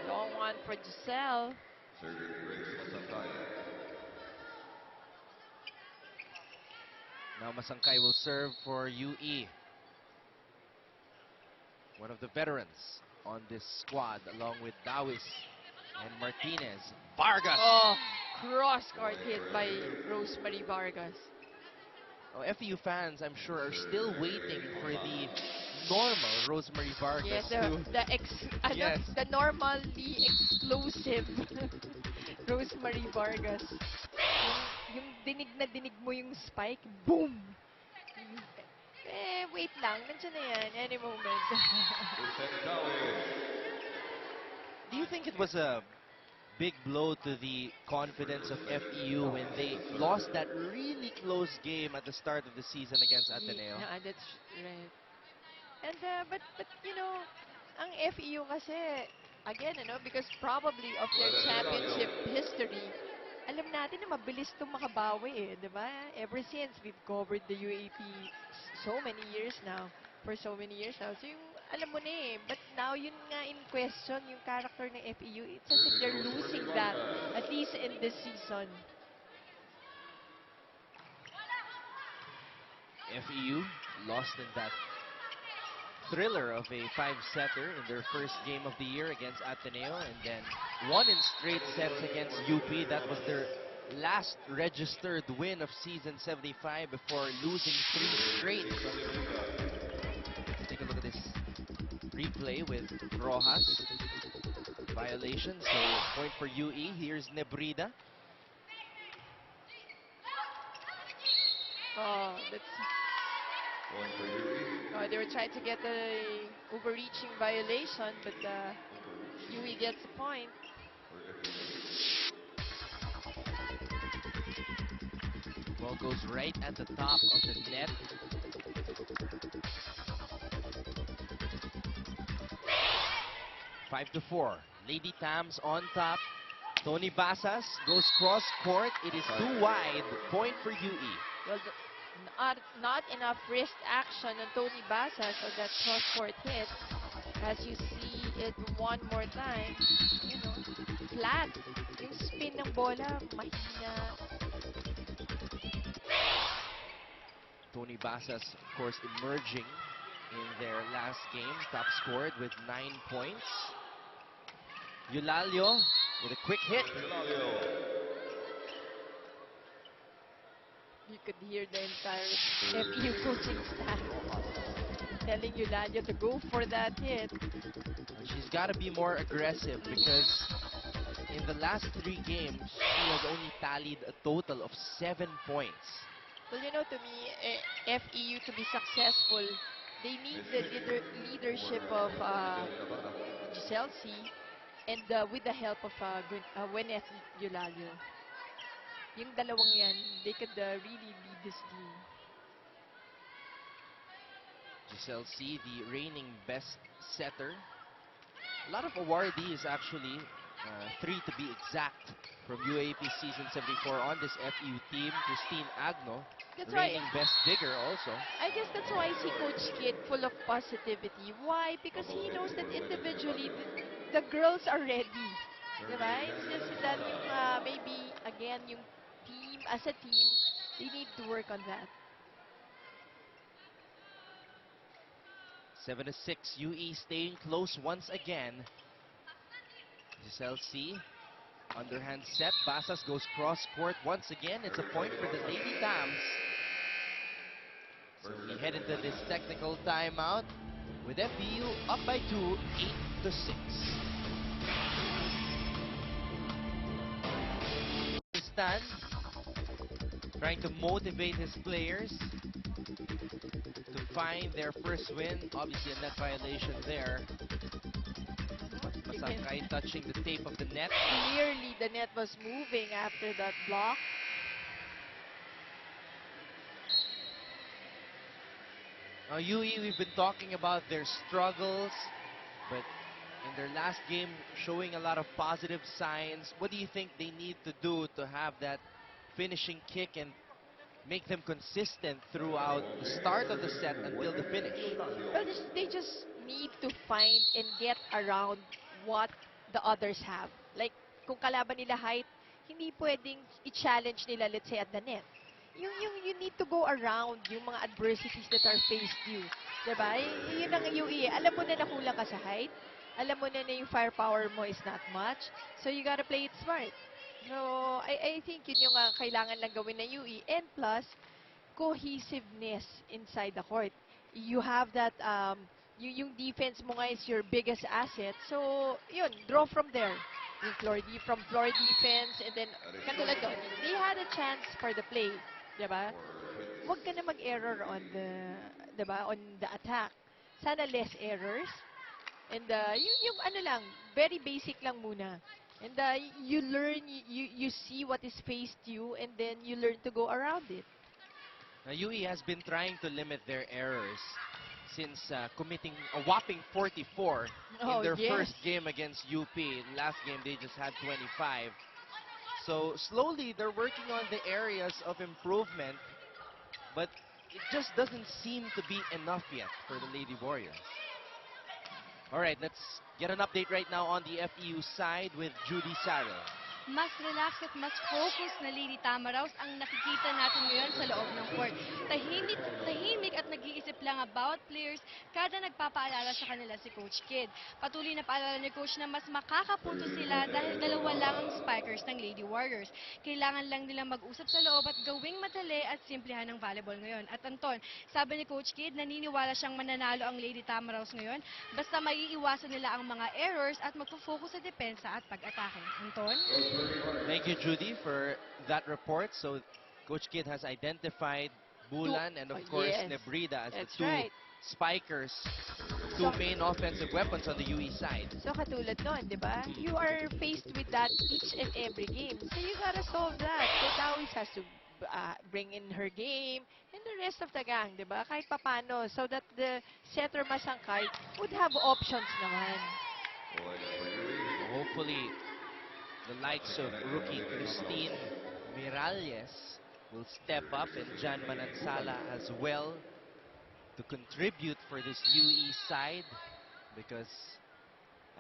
Long one for Giselle. Now Masangkay will serve for UE. One of the veterans on this squad, along with Dawis and Martinez. Vargas! Oh, cross-court hit by Rosemary Vargas. Oh, FEU fans, I'm sure, are still waiting for the normal Rosemary Vargas Yes, to... Yes. the normally explosive Rosemary Vargas. Yung dinig na dinig mo yung spike, boom! Wait lang, nandiyan na yan, any moment. Do you think it was a big blow to the confidence of FEU when they lost that really close game at the start of the season against Ateneo? Yeah, that's right. And but you know, ang FEU kasi again, because probably of their championship history, alam natin na mabilis itong makabawi, di ba? Ever since we've covered the UAP so many years now, for so many years now. So yung alam mo na but now yun nga in question yung character ng FEU. It's as if they're losing that at least in this season. FEU lost in that thriller of a 5-setter in their first game of the year against Ateneo, and then won in straight sets against UP. That was their last registered win of season 75 before losing 3 straight. Let's take a look at this replay with Rojas. Violation, so point for UE. Here's Nebrida. Oh, that's... Oh, they were trying to get a overreaching violation, but UE gets a point. Ball goes right at the top of the net. Five to 4. Lady Tams on top. Tony Basas goes cross court. It is too wide. Point for UE. Well, not enough wrist action on Tony Basas on that cross-court hit. As you see it one more time, you know, flat. Yung spin ng bola, mahina. Tony Basas, of course, emerging in their last game. Top scored with 9 points. Eulalio with a quick hit. You could hear the entire FEU coaching staff telling Eulalio to go for that hit. She's got to be more aggressive because in the last 3 games, she has only tallied a total of 7 points. Well, you know, to me, FEU to be successful, they need the leadership of Giselle C. and with the help of Gwyneth Eulalio. Yung dalawang yan, they could really lead this team. Giselle C., the reigning best setter. A lot of awardees actually, 3 to be exact, from UAP Season 74 on this FEU team. Christine Agno, That's reigning why, best digger also. I guess that's why I see Coach Kid full of positivity. Why? Because he knows that individually, the girls are ready. Diba? It's just that yung, maybe, again, yung team, as a team, they need to work on that. 7 to 6, UE staying close once again. Giselle C. Underhand set. Basas goes cross court once again. It's a point for the Lady Tams. So we head into this technical timeout with FEU up by 2, 8 to 6. Stan trying to motivate his players to find their first win. Obviously a net violation there. Masangkay touching the tape of the net. Clearly, the net was moving after that block. Now, UE, we've been talking about their struggles, but in their last game, showing a lot of positive signs. What do you think they need to do to have that finishing kick and make them consistent throughout the start of the set until the finish? Well, they just need to find and get around what the others have. Like, kung kalaban nila height, hindi pwedeng i-challenge nila, let's say, at the net. You need to go around yung mga adversities that are faced you. Diba? Yun ang UE. Alam mo na nakulang ka sa height. Alam mo na yung firepower mo is not much. So, you gotta play it smart. So, I think yun yung kailangan lang gawin ng UE. And plus, cohesiveness inside the court. You have that, yung defense mo nga is your biggest asset. So, yun, draw from there. From floor defense, and then, katulad doon, they had a chance for the play. Diba? Huwag ka na mag-error on diba, on the attack. Sana less errors. And yung ano lang, very basic lang muna. And you learn, you see what is faced you, and then you learn to go around it. Now, UE has been trying to limit their errors since committing a whopping 44 in their first game against UP. Last game, they just had 25. So, slowly, they're working on the areas of improvement, but it just doesn't seem to be enough yet for the Lady Warriors. All right, let's get an update right now on the FEU side with Judy Sarel. Mas relax at mas focus na Lady Tamaraws ang nakikita natin ngayon sa loob ng court. Tahimik at nag-iisip lang about players kada nagpapaalala sa kanila si Coach Kid. Patuloy na paalala ni Coach na mas makakapunto sila dahil dalawa lang ang spikers ng Lady Warriors. Kailangan lang nilang mag-usap sa loob at gawing madali at simplihan ng volleyball ngayon. At Anton, sabi ni Coach Kid, naniniwala siyang mananalo ang Lady Tamaraws ngayon basta maiiwasan nila ang mga errors at magpo-focus sa depensa at pag-atake. Anton? Thank you, Judy, for that report. So, Coach Kid has identified Bulan and, of course, Nebrida as the two spikers, two main offensive weapons on the UE side. So, katulad nun, di ba? You are faced with that each and every game. So, you gotta solve that. Coach always has to bring in her game and the rest of the gang, di ba? Kahit papano, so that the setter Masangkay would have options naman. Hopefully, the likes of rookie Christine Miralles will step up, and Jan Manansala as well to contribute for this UE side, because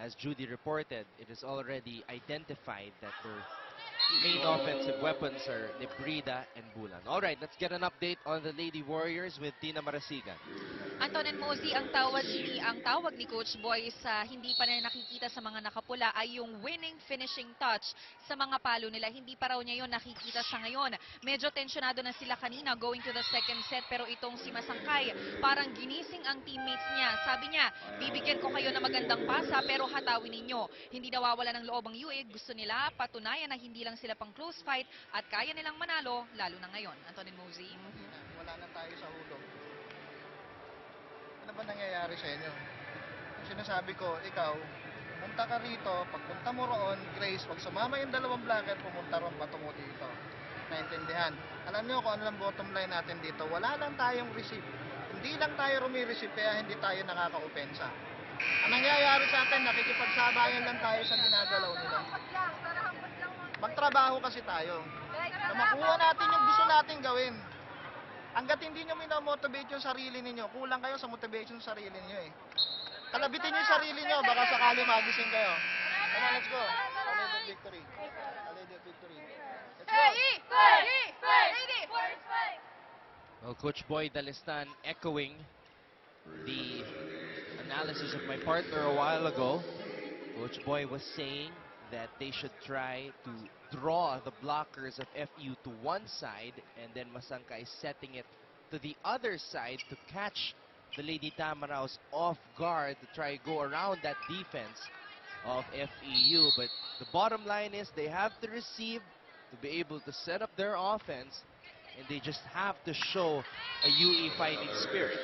as Judy reported, it is already identified that their main offensive weapons are Nebrida and Bulan. All right, let's get an update on the Lady Warriors with Tina Marasigan. Anton and Mosey, ang tawag ni Coach Boy sa hindi pa na nakikita sa mga nakapula ay yung winning finishing touch sa mga palo nila. Hindi pa raw niya yun nakikita sa ngayon. Medyo tensyonado na sila kanina going to the second set, pero itong si Masangkay, parang ginising ang teammates niya. Sabi niya, bibigyan ko kayo ng magandang pasa pero hatawin ninyo. Hindi nawawala ng loob ang UE. Gusto nila patunayan na hindi lang sila pang close fight at kaya nilang manalo, lalo na ngayon. Anton and Mosey. Wala na tayo sa hulog. Ano ba nangyayari sa inyo? Yung sinasabi ko, ikaw, punta ka rito, pagpunta mo roon, Grace, pag sumama yung dalawang blocker, pumunta roon, bato mo dito. Naintindihan? Alam nyo kung ano lang bottom line natin dito, wala lang tayong receive. Hindi lang tayo rumi-receive, kaya hindi tayo nakaka-opensa. Ang nangyayari sa atin, nakikipagsabayan lang tayo sa ginagalaw nila. Magtrabaho kasi tayo. Na makuha natin yung gusto natin gawin. Hanggat hindi nyo minamotivate yung sarili ninyo, kulang kayo sa motivation sa sarili ninyo eh. Kalabitin nyo yung sarili nyo, baka sakali magising kayo. Come on, let's go. A lady of victory. A lady of victory. Let's go. Well, Coach Boy Dalistan echoing the analysis of my partner a while ago. Coach Boy was saying that they should try to draw the blockers of FEU to one side, and then Masangkay setting it to the other side to catch the Lady Tamaraws off guard to try to go around that defense of FEU. But the bottom line is they have to receive to be able to set up their offense, and they just have to show a UE fighting spirit.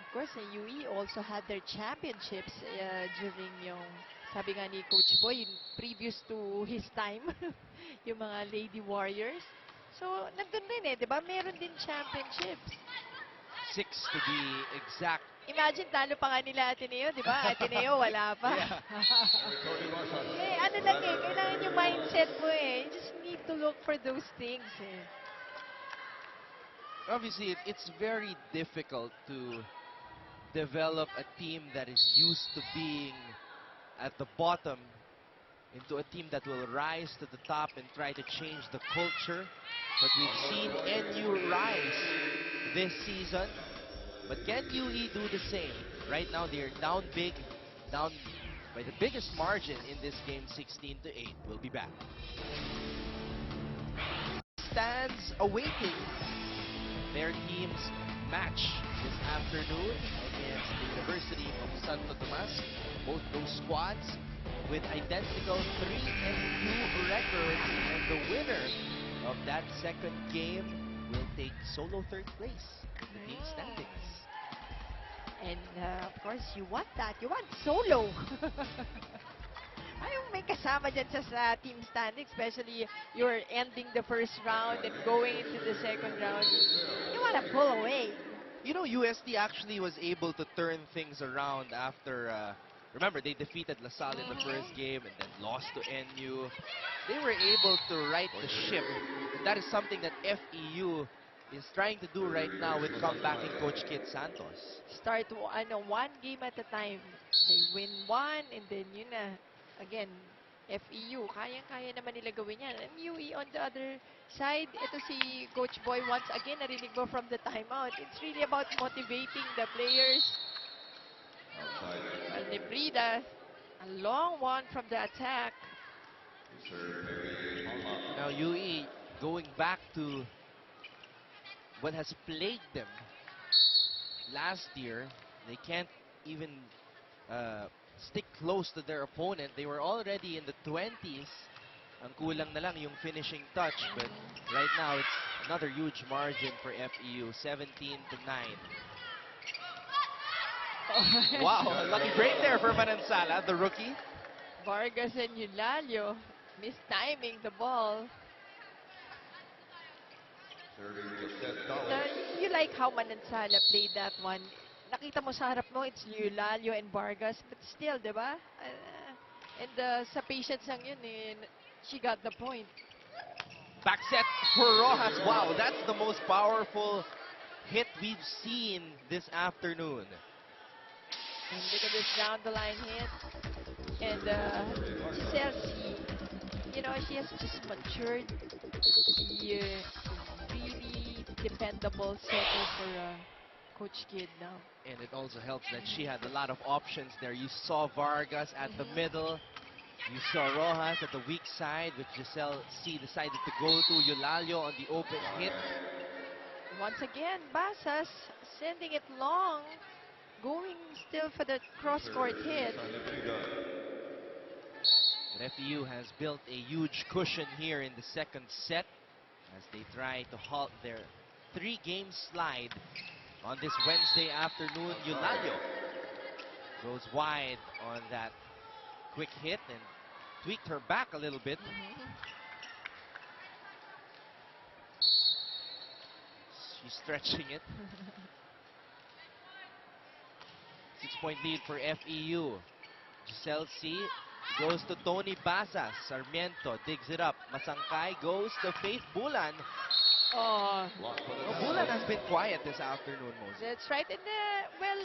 Of course, the UE also had their championships during yung, sabi nga ni Coach Boy, previous to his time, yung mga Lady Warriors. So, nandun din di ba? Meron din championships. 6 to be exact. Imagine, talo pa nga nila Ateneo, di ba? Ateneo, wala pa. Ano lang kailangan yung mindset mo You just need to look for those things Obviously, it's very difficult to develop a team that is used to being at the bottom into a team that will rise to the top and try to change the culture. But we've seen NU rise this season. But can UE do the same? Right now, they're down big, down by the biggest margin in this game, 16-8. We'll be back. stands awaiting their team's match this afternoon against the University of Santo Tomas. Both those squads with identical 3-2 records, and the winner of that second game will take solo third place in the team standings. And of course, you want that. You want solo. Ayaw may kasama dyan sa team standing, especially you're ending the first round and going into the second round. You want to pull away. You know, UST actually was able to turn things around after, remember, they defeated LaSalle in the first game and then lost to NU. They were able to right the ship. And that is something that FEU is trying to do right now with comebacking Coach Kit Santos. Start one game at a time. They win one and then yun na. Again, FEU, kayang-kaya naman nila gawin yan. And UE on the other side, ito si Coach Boy once again, narinig mo from the timeout. It's really about motivating the players. Well, Nebrida, a long one from the attack. Now UE going back to what has plagued them last year. They can't even stick close to their opponent. They were already in the 20s. Ang kulang na lang yung finishing touch, but right now it's another huge margin for FEU, 17-9. Wow, a lucky break there for Manansala, the rookie. Vargas and Eulalio mistiming the ball. You like how Manansala played that one. Nakita mo sa harap mo, it's Eulalio and Vargas, but still, di ba? And sa patience lang yun, she got the point. Back set for Rojas. Wow, that's the most powerful hit we've seen this afternoon. And look at this down the line hit. And Giselle C, you know, she has just matured. She really dependable setter for Coach Kid now. And it also helps that she had a lot of options there. You saw Vargas at the middle. You saw Rojas at the weak side, which Giselle C decided to go to. Eulalio on the open hit. Once again, Basas sending it long. Going still for the cross-court hit. But FEU has built a huge cushion here in the second set as they try to halt their 3-game slide on this Wednesday afternoon. Eulalio goes wide on that quick hit and tweaked her back a little bit. She's stretching it. 6-point lead for FEU. Giselle C goes to Tony Basas. Sarmiento digs it up. Masangkay goes to Faith Bulan. Oh, Bulan has been quiet this afternoon, Moses. That's right. And well,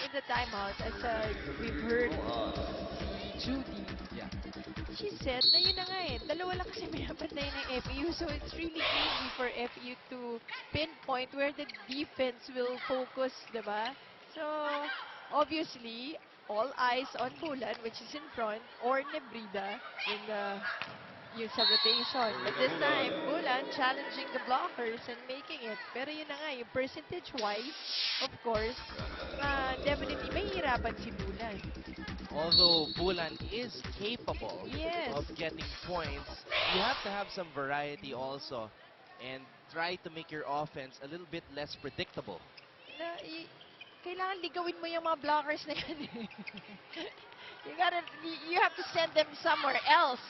in the timeout, as we've heard si Judy, she said na yun na nga dalawa lang kasi pinapatay ng FEU, so it's really easy for FEU to pinpoint where the defense will focus, diba? So, obviously, all eyes on Bulan, which is in front, or Nebrida yung sa rotation. But this time, Bulan challenging the blockers and making it. Pero yun na nga, yung percentage-wise, of course, definitely mahihirapan si Bulan. Although Bulan is capable of getting points, you have to have some variety also and try to make your offense a little bit less predictable. Kailangan ligawin mo yung mga blockers na yan. You have to send them somewhere else.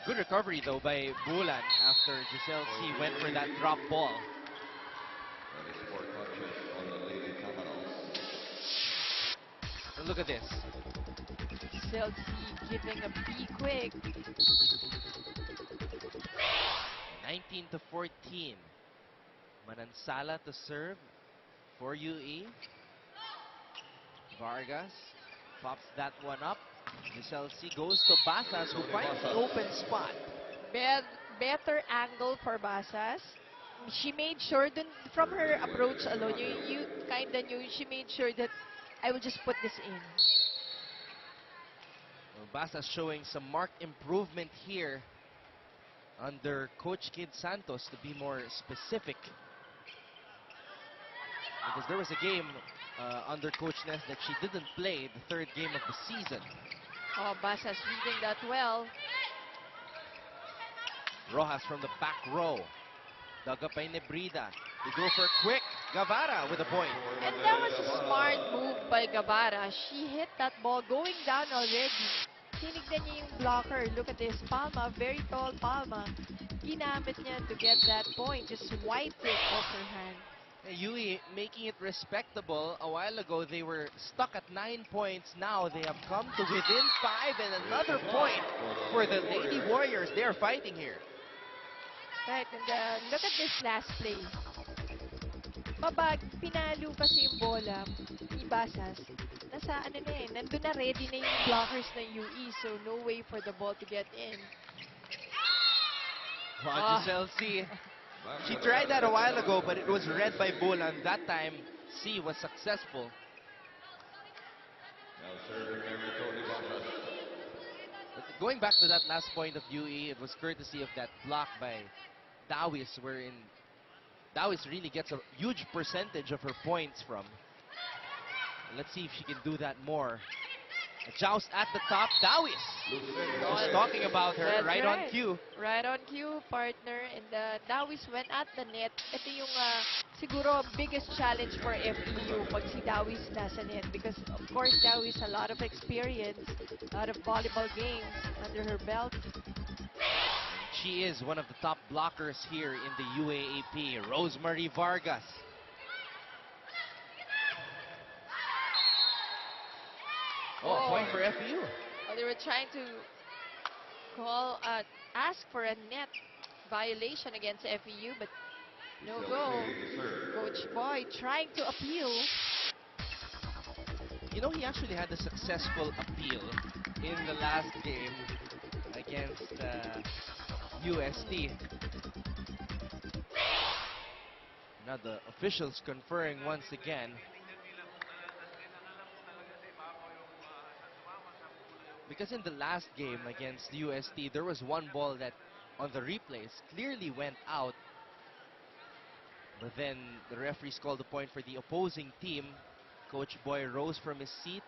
Good recovery though by Bulan after Giselle C went for that drop ball. And look at this. Giselle C giving a be quick. 19-14. Manansala to serve for UE. Vargas pops that one up. Giselle C goes to Basas, who finds the open spot. Better angle for Basas. She made sure, from her approach alone, you kind of knew, she made sure that I will just put this in. Well, Basas showing some marked improvement here under Coach Kid Santos, to be more specific. Because there was a game under Coach Ness that she didn't play, the third game of the season. Oh, Basas reading that well. Rojas from the back row. Dug up by Nebrida. They go for a quick. Guevara with a point. And that was a smart move by Guevara. She hit that ball going down already. Tinignan niya yung blocker. Look at this. Palma, very tall Palma. Ginamit niya to get that point. Just wiped it off her hand. Yui making it respectable. A while ago, they were stuck at 9 points. Now they have come to within 5 and another point for the Lady Warriors. They're fighting here. Right, and look at this last play. Pinalo kasi yung bola ni Basas. Nasa ano na nandun na, ready na yung blockers ng UE, so no way for the ball to get in. Wow, Giselle C. She tried that a while ago, but it was read by Bolan. That time, C was successful. But going back to that last point of UE, it was courtesy of that block by Dawis, wherein Dawis really gets a huge percentage of her points from. Let's see if she can do that more. A joust at the top, Dawis. Just talking about her. That's right on cue. Right on cue, partner. And Dawis went at the net. Ito yung siguro biggest challenge for FEU pag si Dawis nasa net. Because of course Dawis a lot of experience, a lot of volleyball games under her belt. She is one of the top blockers here in the UAAP, Rosemary Vargas. Oh, point for FEU. Well, they were trying to ask for a net violation against FEU, but no go. Coach Boy trying to appeal. You know, he actually had a successful appeal in the last game against UST. Now the officials conferring once again. Because in the last game against UST, there was one ball that on the replays clearly went out. But then the referees called the point for the opposing team. Coach Boy rose from his seat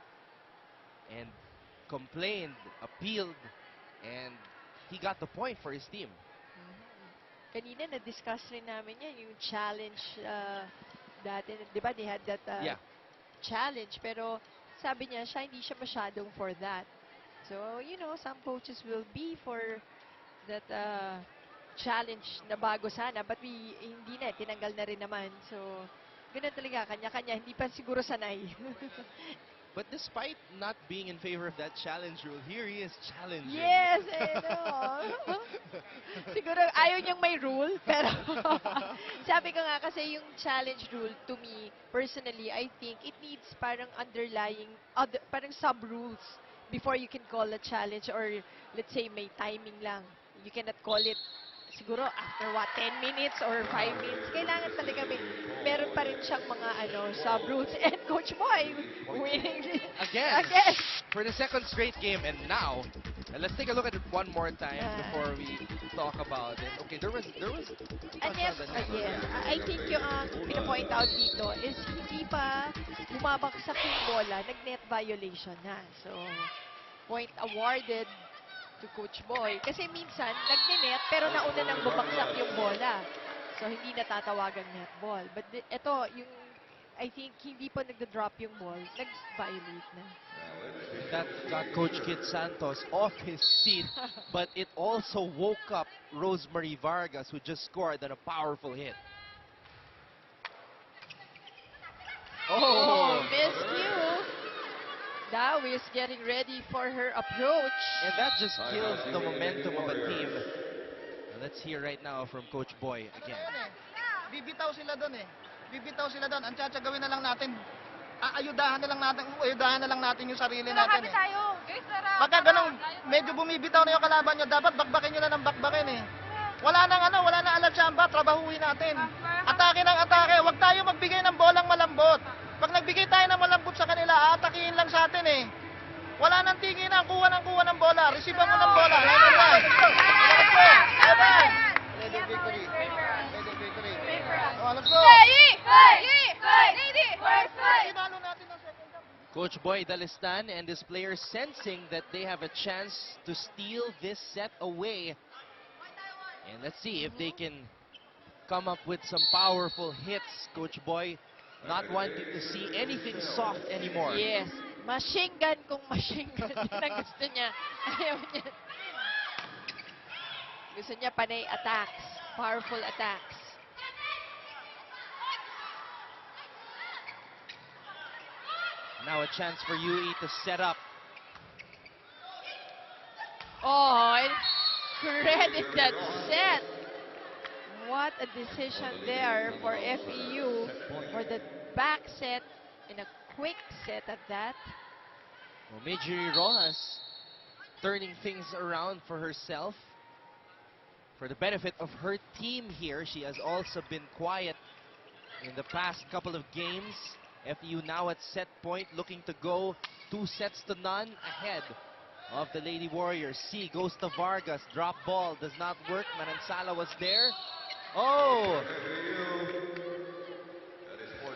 and complained, appealed, and he got the point for his team. Kanina na-discuss rin namin yan, yung challenge dati. Di ba, they had that challenge, pero sabi niya, hindi siya masyadong for that. So, you know, some coaches will be for that challenge na bago sana, but hindi na, tinanggal na rin naman. So, ganun talaga, kanya-kanya, hindi pa siguro sanay. But despite not being in favor of that challenge rule, here he is challenging. Yes, I know. Siguro ayaw niyang may rule, pero sabi ko nga kasi yung challenge rule, to me, personally, I think it needs parang underlying, parang sub-rules before you can call a challenge, or let's say may timing lang. You cannot call it siguro after 10 minutes or 5 minutes. Kailangan talaga meron pa rin siyang mga sub-rules. And Coach Boy winning again for the second straight game. And now, let's take a look at it one more time before we talk about it. Okay, there was and yes, I think yung pinapoint out dito is hindi pa bumabaksak yung bola, nag-net violation na. So, point awarded to Coach Boy. Kasi minsan, nag-net pero nauna nang bumagsak yung bola. So, hindi natatawagang netball. But ito, yung, I think, hindi pa nagda-drop yung ball, nag-violate na. That got Coach Kid Santos off his seat, but it also woke up Rosemary Vargas, who just scored on a powerful hit. Oh, miscue. Dawis getting ready for her approach. And that just kills the momentum of a team. Let's hear right now from Coach Boy again. Bibitaw sila doon Bibitaw sila doon. Ang tsatsagawin na lang natin, ayudahan na lang natin yung sarili natin Pagka ganun, medyo bumibitaw na yung kalaban nyo, dapat bakbakin nyo na ng bakbakin Wala nang alatsamba, trabahuhin natin. Atake ng atake, huwag tayo magbigay ng bolang malambot. Pag nagbigay tayo ng malambot sa kanila, aatakihin lang sa atin Wala nang tingin kuha ng bola. Receive mo ng bola. Line. Laban! Lady victory. Lady victory. Oh, let's go! Tinalo natin ang second jump. Coach Boy Dalistan and his players sensing that they have a chance to steal this set away. And let's see if they can come up with some powerful hits. Coach Boy not wanting to see anything soft anymore. Yes. Machine gun kung machine gun. Yan ang gusto niya. Ayaw niya. Gusto niya panay attacks. Powerful attacks. Now a chance for UE to set up. Oh, and credit that set. What a decision there for FEU for the back set in a quick set at that. Well, Midjiri Rojas turning things around for herself. For the benefit of her team here, she has also been quiet in the past couple of games. FEU now at set point, looking to go 2-0 ahead of the Lady Warriors. C goes to Vargas, drop ball, does not work. Manansala was there. Oh! 4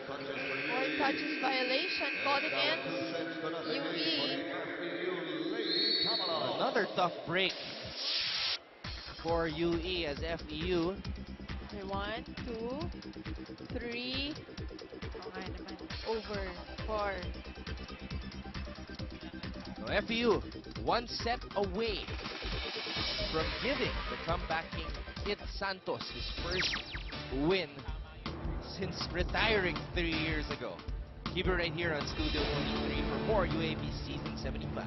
touches violation called against UE. Another tough break for UE as FEU. 1, 2, 3. Okay naman. Over 4. So FEU, 1 set away from giving the comebacking Kid Santos his first win since retiring 3 years ago. Keep it right here on Studio 23 for more UAP Season 75.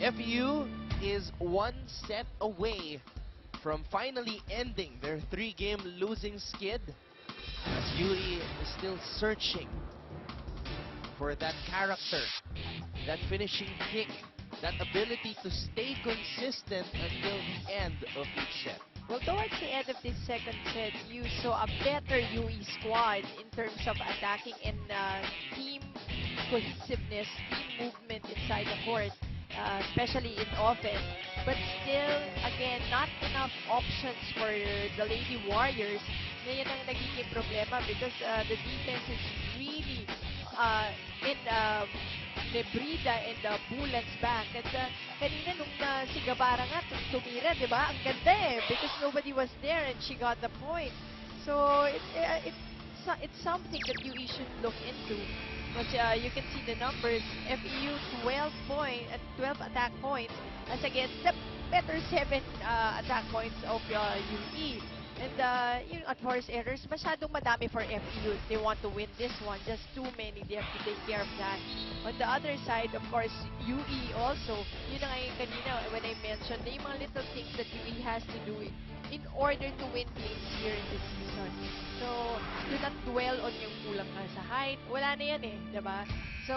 FEU is 1 set away from finally ending their 3-game losing skid, as UE is still searching for that character, that finishing kick, that ability to stay consistent until the end of each set. Well, towards the end of this second set, you saw a better UE squad in terms of attacking and team cohesiveness, team movement inside the court. Especially in offense. But still, again, not enough options for the Lady Warriors. Ngayon ang nagiging problema because the defense is really in Nebrida and Bulan's back. At kanina nung si Gabara nga tumira, di ba? Ang ganda eh, because nobody was there and she got the point. So it's something that UE should look into. But you can see the numbers. FEU 12 attack points as against the better 7 attack points of UE. And yung at force errors, masyadong madami for FEU. They want to win this one. Just too many. They have to take care of that. On the other side, of course, UE also. Yun na nga yung kanina when I mentioned yung mga little things that UE has to do in order to win games here in this season. So, do not dwell on yung kulang ka sa height. Wala na yan eh, diba? So,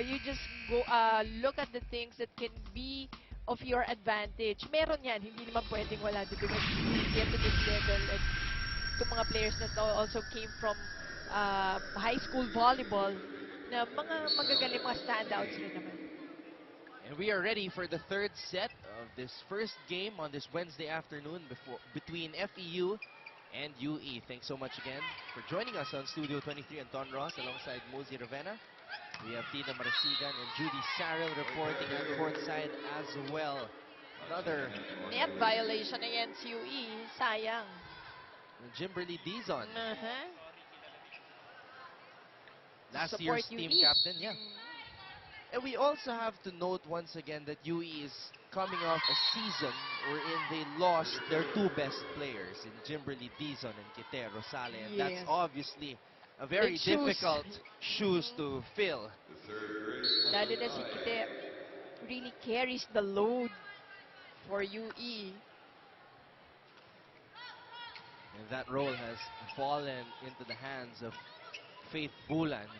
you just go look at the things that can be of your advantage. Meron yan, hindi naman pwedeng wala dito because you get to this level. And itong mga players that also came from high school volleyball na mga magagaling mga standouts rin naman. And we are ready for the third set of this first game on this Wednesday afternoon between FEU and UE. Thanks so much again for joining us on Studio 23 and Ton Ross alongside Muzi Ravenna. We have Tina Marasigan and Judy Saril reporting at courtside as well. Another net violation against UE. Sayang. Jimberly Dizon. Last Support year's team UE. captain, yeah. And we also have to note once again that UE is coming off a season wherein they lost their 2 best players in Jimberly Dizon and Kite Rosale. And that's Yes. obviously a very Big shoes. difficult shoes to fill. Lalo na si Kite really carries the load for UE. And that role has fallen into the hands of Faith Bulan.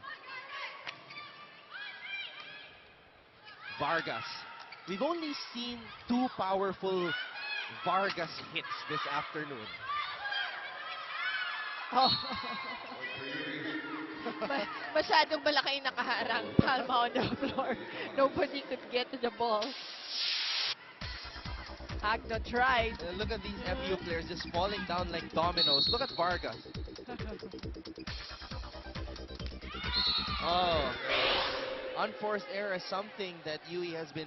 Vargas. We've only seen 2 powerful Vargas hits this afternoon. Oh. Masyadong malaki yung nakaharang. Palma on the floor. Nobody could get to the ball. Agno tried. Look at these FEU players just falling down like dominoes. Look at Vargas. Oh, unforced error is something that UE has been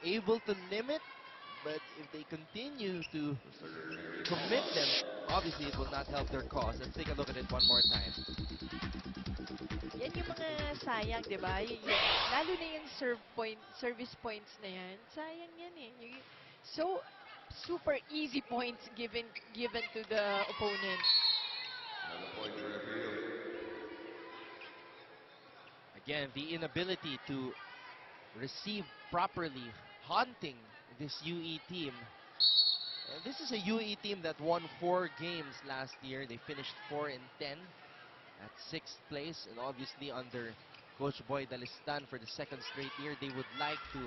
able to limit, but if they continue to commit them, obviously it will not help their cause. Let's take a look at it one more time. Yan yung mga sayang, di ba? Lalo na yung service points na yan. Sayang yan eh. So, super easy points given to the opponent. Again, the inability to receive properly, haunting this UE team. And this is a UE team that won 4 games last year. They finished 4-10 at 6th place. And obviously under Coach Boy Dalistan for the 2nd straight year, they would like to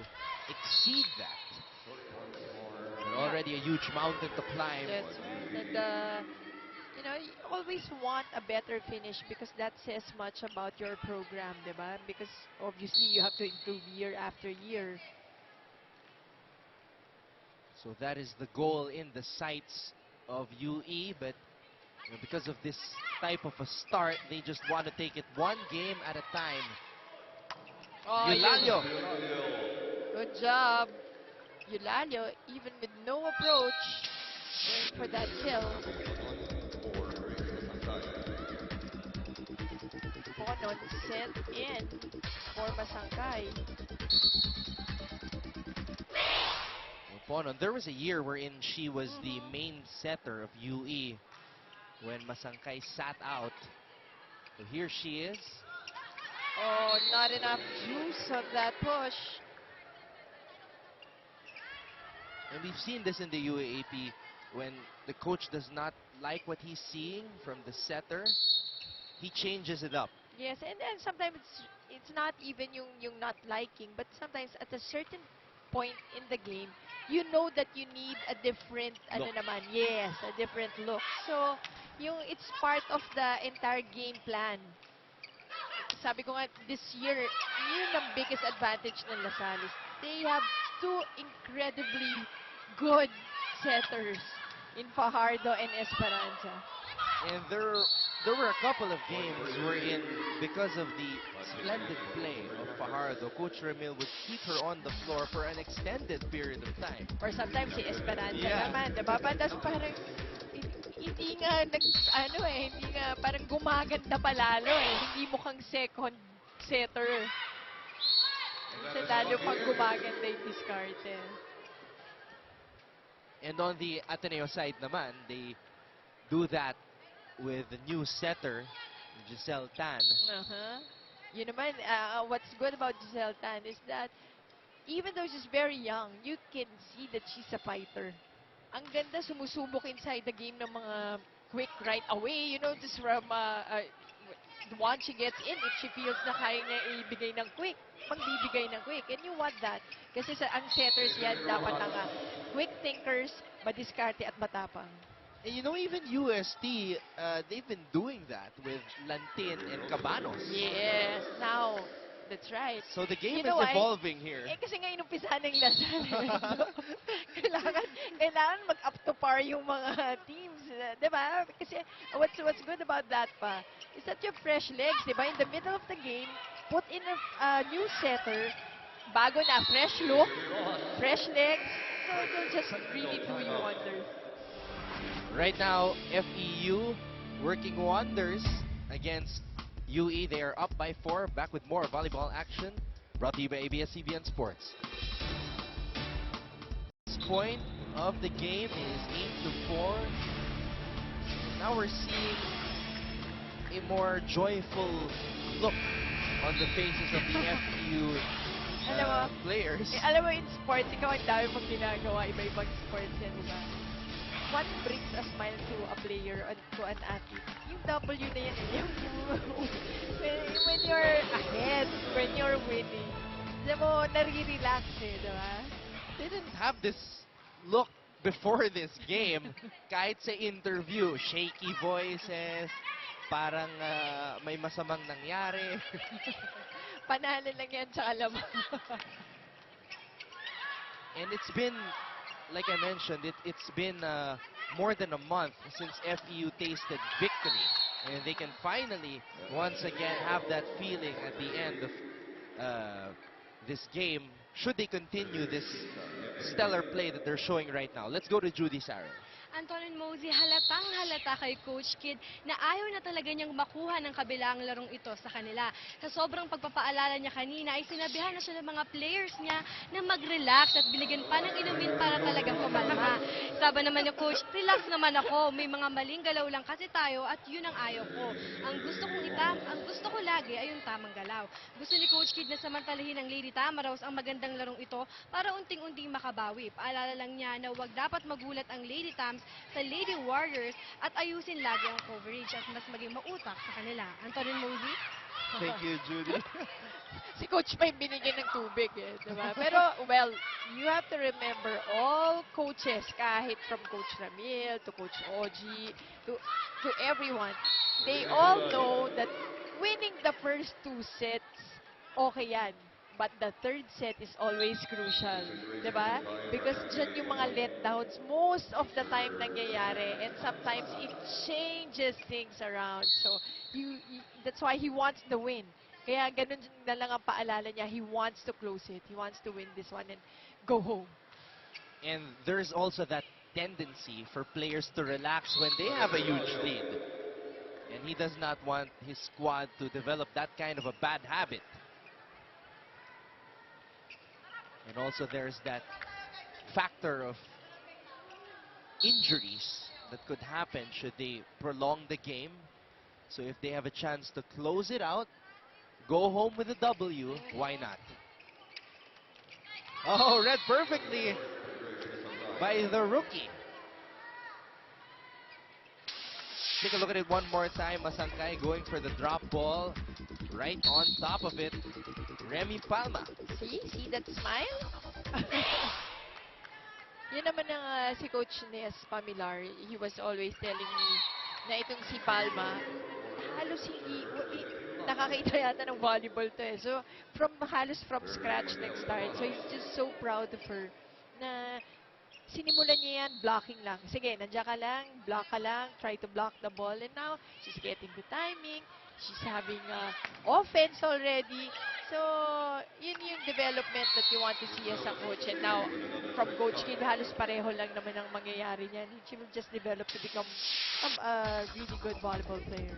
exceed that. They're already a huge mountain to climb. That's right. And, you know, you always want a better finish because that says much about your program, diba? Because obviously you have to improve year after year. So that is the goal in the sights of UE, but you know, because of this type of a start, they just want to take it one game at a time. Oh, Eulalio. Good job. Eulalio, even with no approach, going for that kill. Ponon sent in for Masangkay. Ponon, there was a year wherein she was the main setter of UE when Masangkay sat out. So here she is. Oh, not enough juice of that push. And we've seen this in the UAAP when the coach does not like what he's seeing from the setter, he changes it up. Yes, and then sometimes it's not even yung not liking, but sometimes at a certain point in the game, you know that you need a different, look. Yes, a different look. So, it's part of the entire game plan. Sabi ko nga, this year, yun ang biggest advantage ng Lasal is they have 2 incredibly good setters in Fajardo and Esperanza. And there were a couple of games wherein, because of the splendid play of Fajardo, Coach Ramil would keep her on the floor for an extended period of time. Or sometimes si Esperanza naman, diba? Tapos parang, hindi nga hindi nga parang gumaganda palalo eh. Hindi mukhang second setter. Kasi lalo pang gumaganda yung diskarte. And on the Ateneo side naman, they do that with the new setter, Giselle Tan. Yun naman, what's good about Giselle Tan is that even though she's very young, you can see that she's a fighter. Ang ganda sumusubok inside the game ng mga quick right away, just from once she gets in, if she feels na kaya niya ibigay ng quick, magbibigay ng quick. And you want that. Kasi ang setters yan dapat ang quick thinkers, madiskarte at matapang. And even UST, they've been doing that with Lantin and Cabanos. Yes, now, that's right. So the game is evolving here. Kasi nga inumpisahan ng Lasal. kailangan mag-up to par yung mga teams. Diba? Kasi what's good about that pa is that your fresh legs, diba? In the middle of the game, put in a new setter, bago na, fresh look, fresh legs. So they'll just really do you wonders. Right now, FEU working wonders against UE. They are up by 4. Back with more volleyball action. Brought to you by ABS-CBN Sports. This point of the game is 8-4. Now we're seeing a more joyful look on the faces of the FEU players. Alam mo, in sports, ikaw ang dami mong ginagawa. Iba-ibang sports yan, diba? What brings a smile to a player or to an athlete? Yung W na yan eh. When you're ahead, when you're winning, alam mo, nare-relax eh, diba? They didn't have this look before this game, kahit sa interview, shaky voices, parang may masamang nangyari. Panalo lang yan sa alam. And it's been, like I mentioned, it's been more than a month since FEU tasted victory. And they can finally, once again, have that feeling at the end of this game, should they continue this stellar play that they're showing right now. Let's go to Judy Sarah. Anton and Mosey, halatang halata kay Coach Kid na ayaw na talaga niyang makuha ng kabilang larong ito sa kanila. Sa sobrang pagpapaalala niya kanina ay sinabihan na siya ng mga players niya na mag-relax at binigyan pa ng inumin para talagang kumalma. Sabi naman ni Coach, relax naman ako, may mga maling galaw lang kasi tayo at yun ang ayaw ko. Ang gusto ko lagi ay yung tamang galaw. Gusto ni Coach Kid na samantalahin ng Lady Tamaraws ang magandang larong ito para unting-unting makabawi. Paalala lang niya na wag dapat magulat ang Lady Tams sa Lady Warriors at ayusin lagi ang coverage at mas maging mautak sa kanila. Antonin Mosey? Thank you, Judy. Si Coach pa yung binigyan ng tubig eh, diba? Pero, well, you have to remember, all coaches, kahit from Coach Ramil to Coach Oji, to everyone, they all know that winning the first 2 sets, okay yan. But the third set is always crucial, diba? Because dyan yung mga letdowns, most of the time nangyayari, and sometimes it changes things around. So, that's why he wants the win. Kaya ganun na lang ang paalala niya. He wants to close it. He wants to win this one and go home. And there's also that tendency for players to relax when they have a huge lead. And he does not want his squad to develop that kind of a bad habit. And also there's that factor of injuries that could happen should they prolong the game. So if they have a chance to close it out, go home with a W, why not? Oh, read perfectly by the rookie. Take a look at it one more time. Masangkay going for the drop ball. Right on top of it, Remy Palma. See that smile? Yun naman ang si Coach Nes Pamilar, he was always telling me na itong si Palma, halos hindi, nakakita yata ng volleyball to eh. So, halos from scratch nag-start. So, he's just so proud of her na sinimulan niya yan, blocking lang. Sige, nandiyan ka lang, block ka lang, try to block the ball. And now, she's getting the timing. She's having offense already. So, yun yung development that you want to see as a coach. And now, from Coach Kid, halos pareho lang naman ang mangyayari niyan. She will just develop to become a really good volleyball player.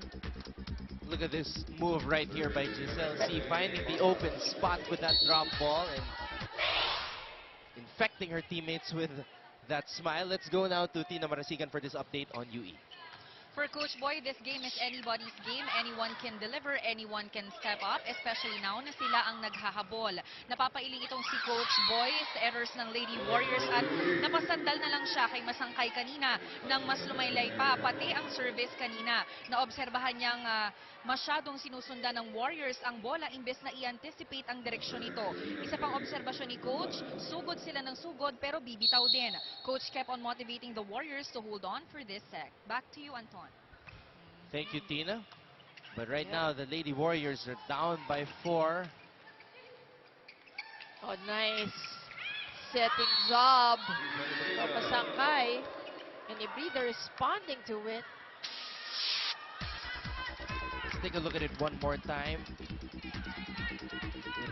Look at this move right here by Giselle C, finding the open spot with that drop ball and infecting her teammates with that smile. Let's go now to Tina Marasigan for this update on UE. For Coach Boy, this game is anybody's game. Anyone can deliver, anyone can step up, especially now na sila ang naghahabol. Napapailing itong si Coach Boy sa errors ng Lady Warriors at napasandal na lang siya kay Masangkay kanina nang mas lumaylay pa, pati ang service kanina. Naobserbahan niyang masyadong sinusundan ng Warriors ang bola imbes na i-anticipate ang direksyon nito. Isa pang obserbasyon ni Coach, sugod sila ng sugod pero bibitaw din. Coach kept on motivating the Warriors to hold on for this set. Back to you, Anton. Thank you, Tina. But right now, the Lady Warriors are down by 4. Oh, nice setting job from Masangkay. And Ibrida responding to it. Let's take a look at it one more time.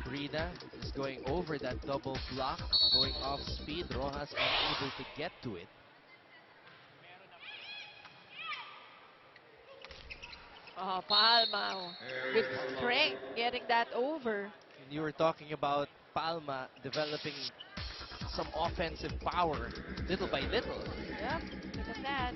Ibrida is going over that double block, going off speed. Rojas unable to get to it. Oh, Palma with strength getting that over. And you were talking about Palma developing some offensive power little by little. Yep, look at that.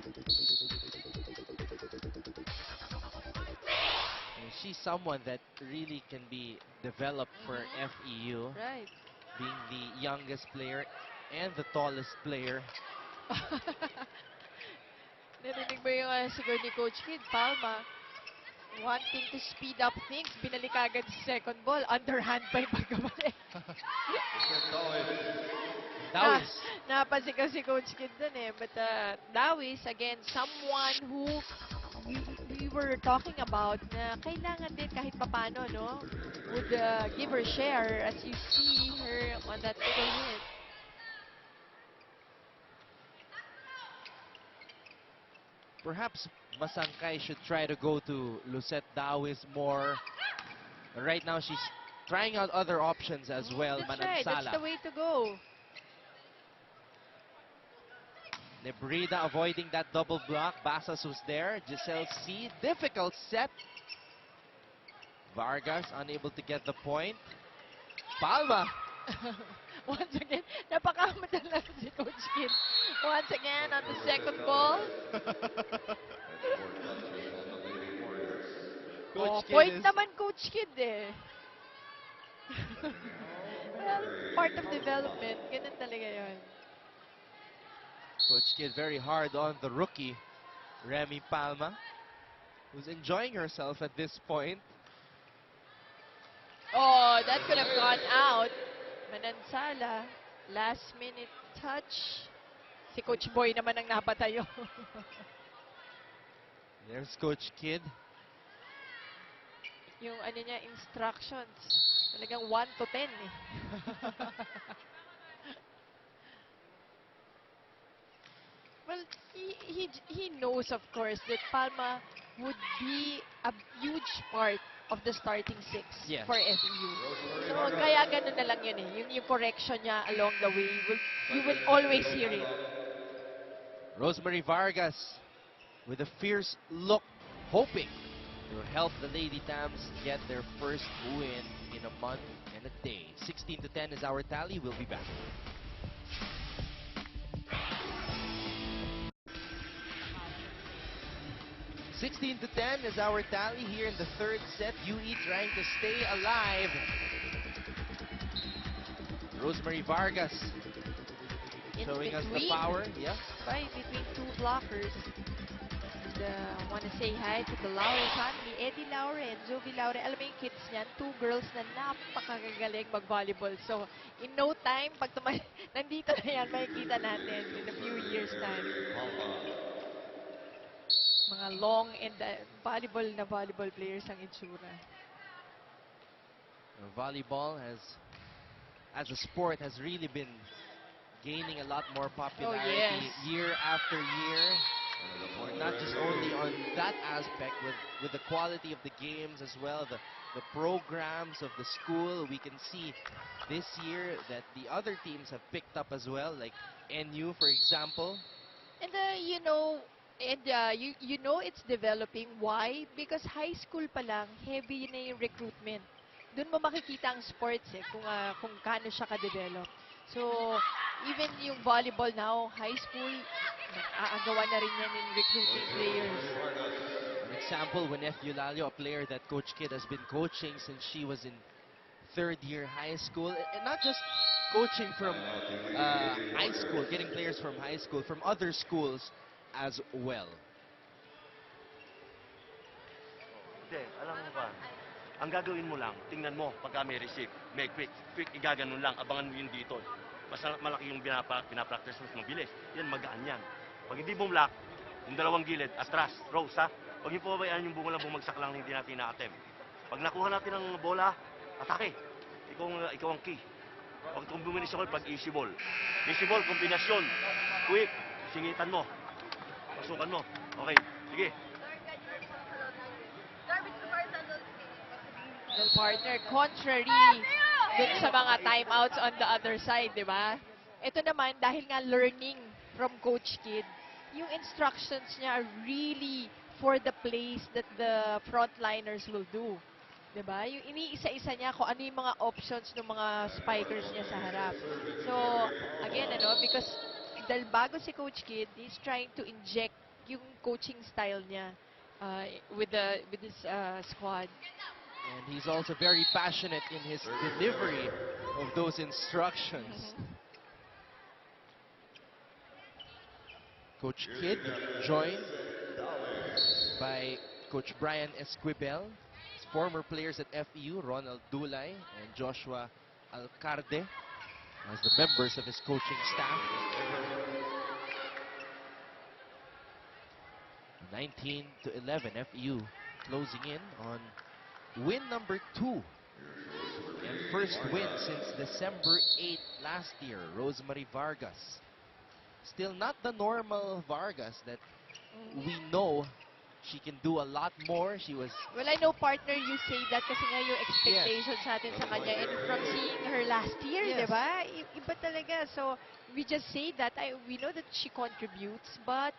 And she's someone that really can be developed for FEU. Right. Being the youngest player and the tallest player. Narinig mo yung sigaw ni Coach Kid, Palma. Wanting to speed up things, binalik agad sa second ball. Underhand pa yung pagkabalik. Dawis. Napansin ko si Coach Kid dun eh. But Dawis, again, someone who we were talking about na kailangan din kahit papano, no? Would give her share as you see her on that middle hit. Perhaps Masangkay should try to go to Lucette Dawis more. Right now, she's trying out other options as well. That's right. That's the way to go. Nebrida avoiding that double block. Basas was there. Giselle C. Difficult set. Vargas unable to get the point. Palma. Once again, napakamadalas si Coach Kid. Once again, on the second ball. Coach Kid point is- naman Coach Kid eh. Well, part of development. Ganun talaga yun. Coach Kid very hard on the rookie, Remy Palma, who's enjoying herself at this point. Oh, that could have gone out. Manansala, last minute touch. Si Coach Boy naman ang napatayo. There's Coach Kid. Yung ano niya, instructions. Talagang 1 to 10 eh. Well, he knows, of course, that Palma would be a huge part of the starting 6 Yes. for FEU. So, kaya ganun na lang yun eh. Yung correction niya along the way, you will always hear it. Rosemary Vargas with a fierce look, hoping to help the Lady Tams get their first win in a month and a day. 16-10 is our tally. We'll be back. (16-10) is our tally here in the third set. UE trying to stay alive. Rosemary Vargas In showing us the between. power. Yeah. Right, between two blockers. And want to say hi to the Laure family. Eddie Laure and Jovi Laure. Alam mo yung kids niyan, 2 girls na napakagagaling mag-volleyball. So, in no time, pag nandito na yan, makikita natin in a few years' time. Mga long and volleyball players ang itsura. Volleyball as a sport, has really been gaining a lot more popularity year after year. Not just only on that aspect, with the quality of the games as well, the programs of the school. We can see this year that the other teams have picked up as well, like NU, for example. And you know it's developing. Why? Because high school pa lang, heavy na yung recruitment. Doon mo makikita ang sports kung kano siya ka-develop. So, even yung volleyball now, high school, aagawa na rin yan in recruiting players. An example, Wineth Eulalio, a player that Coach Kid has been coaching since she was in third year high school. And not just coaching from high school, getting players from high school, from other schools as well. Hindi, alam mo ba, ang gagawin mo lang, tingnan mo pagka may receive, may quick igaganon lang, abangan mo yun dito. Mas malaki yung pinapractice mas mabilis. Yan, magaan yan. Pag hindi bumlock, yung dalawang gilid, atras, Rose ha, huwag niyo po babayaan yung bunga lang bumagsak lang hindi natin na-attempt. Pag nakuha natin ang bola, atake. Ikaw ang key. Pag combination ball, pag easy ball. Easy ball, kombinasyon. Quick, singitan mo. Pasukan mo. Okay, sige. Well, partner, contrary dun sa mga timeouts on the other side, di ba? Ito naman, dahil nga learning from Coach Kid, yung instructions niya are really for the plays that the frontliners will do. Di ba? Yung iniisa-isa niya kung ano yung mga options ng mga spikers niya sa harap. So, again, because dahil bago si Coach Kid, he's trying to inject yung coaching style niya with his squad. And he's also very passionate in his delivery of those instructions. Coach Kid joined by Coach Brian Esquibel, former players at FEU, Ronald Dulay and Joshua Alcarde. as the members of his coaching staff. 19-11, FEU closing in on win number 2. And first win since December 8 last year, Rosemary Vargas. Still not the normal Vargas that we know. She can do a lot more. She was... Well, I know, partner, you say that kasi nga yung expectations natin sa kanya. And from seeing her last year, Yes. di ba? Iba talaga. So, we just say that. We know that she contributes, but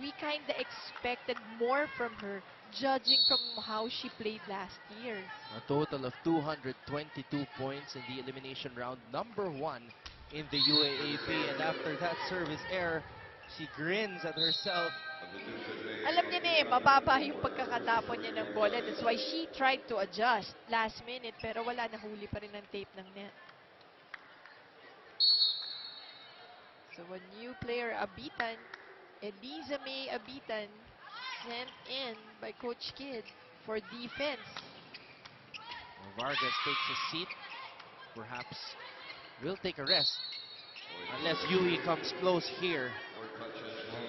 we kind of expected more from her, judging from how she played last year. A total of 222 points in the elimination round, number 1 in the UAAP. And after that service error, she grins at herself. Alam niya na mababa yung pagkakatapon niya ng bola. That's why she tried to adjust last minute, pero wala, nahuli pa rin ang tape ng net. So a new player, Abitan, Eliza May Abitan, sent in by Coach Kidd for defense. Vargas takes a seat. Perhaps will take a rest. Unless Yui comes close here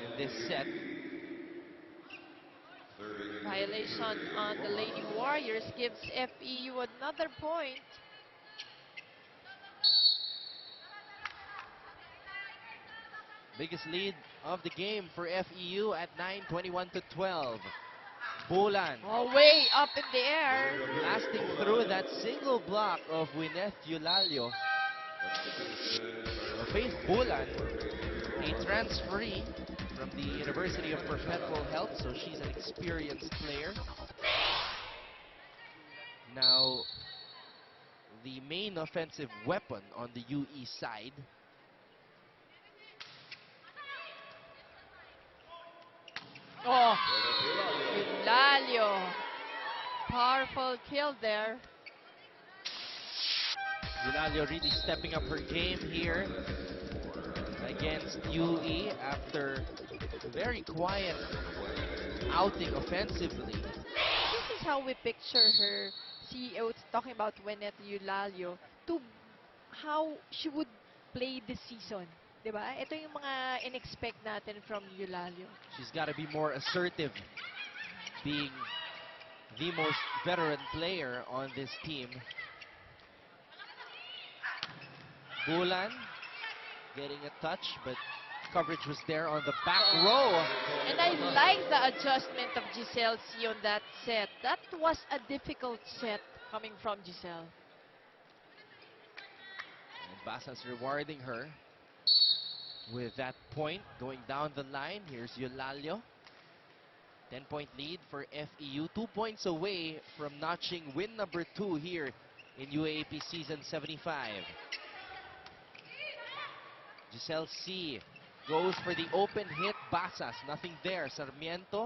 in this set. Violation on the Lady Warriors gives FEU another point. Biggest lead of the game for FEU at 9, 21-12. Bulan. Oh, way up in the air. Blasting through that single block of Wineth Eulalio. Faith Bulan, a transferee from the University of Perpetual Health, so she's an experienced player. Now, the main offensive weapon on the UE side. Oh, Eulalio. Powerful kill there. Eulalio really stepping up her game here against UE after a very quiet outing offensively. This is how we picture her, CEO talking about Wineth Eulalio, to how she would play this season. Diba? Ito yung mga in-expect natin from Eulalio. She's got to be more assertive, being the most veteran player on this team. Bulan getting a touch, but coverage was there on the back row. And I like the adjustment of Giselle C on that set. That was a difficult set coming from Giselle. And Basas rewarding her with that point going down the line. Here's Eulalio. 10-point lead for FEU. 2 points away from notching win number 2 here in UAAP season 75. Giselle C goes for the open hit. Basas, nothing there. Sarmiento,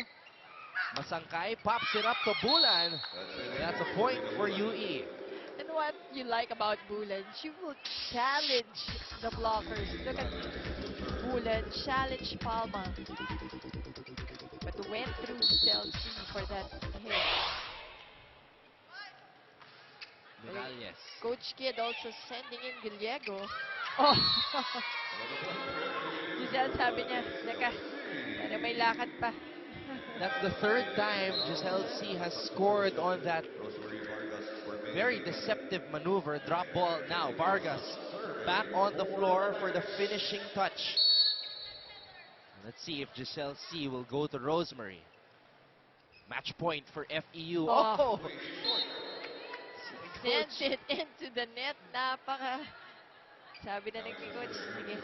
Masangkay pops it up to Bulan. And that's a point for UE. And what you like about Bulan, she will challenge the blockers. Look at Bulan, challenge Palma. But went through Giselle C for that hit. Miralles. Coach Kidd also sending in Gallego. Oh! Giselle sabi niya, "Naka, para may lakad pa." That's the third time Giselle C has scored on that very deceptive maneuver. Drop ball now. Vargas back on the floor for the finishing touch. Let's see if Giselle C will go to Rosemary. Match point for FEU. Oh! Sends it into the net. Napaka... Sabi na nag-coach, sige,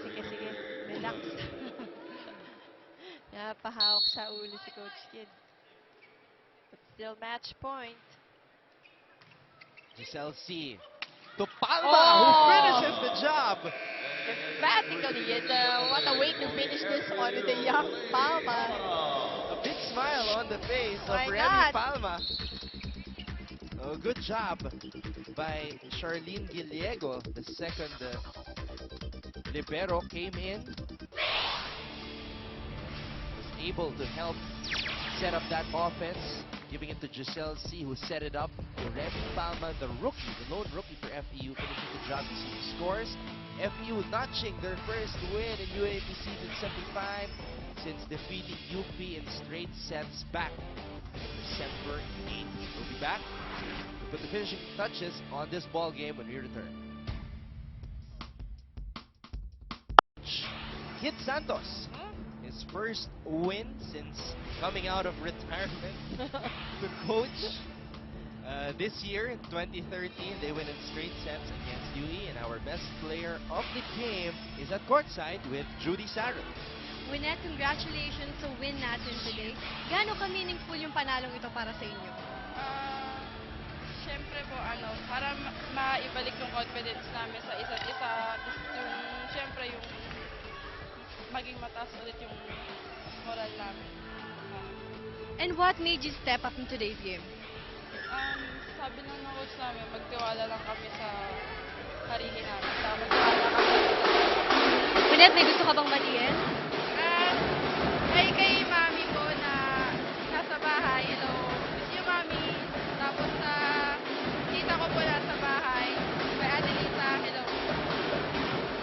relax. Napahawak sa ulo si Coach Kidd. But still match point. Giselle C to Palma, who finishes the job. Emphatically, and what a way to finish this one with the young Palma. A big smile on the face of Why Remy not? Palma. Oh, good job by Charlene Gallego, the second libero came in. Was able to help set up that offense. giving it to Giselle C, who set it up to Remy Palma, the rookie, the lone rookie for FEU, finishing the job. You see the scores. FEU notching their first win in UAAP season 75 since defeating UP in straight sets back December 8th. We'll be back to put the finishing touches on this ball game when we return. Kid Santos, his first win since coming out of retirement to coach. This year, in 2013, they win in straight sets against UE, and our best player of the game is at courtside with Judy Sarrell. Wynette, congratulations sa win natin today. Gaano ka-meaningful yung panalong ito para sa inyo? Siyempre po, para maibalik yung confidence namin sa isa't isa. Siyempre yung maging mataas ulit yung moral namin. And what made you step up in today's game? Sabi ng coach namin, magtiwala lang kami sa sarili namin. Magtiwala kami. Wynette, may gusto ka bang batiin? Kay mami ko na nasa bahay. Hello. Miss you, mami. Tapos tita ko po nasa bahay. Kay Ate Lisa. Hello.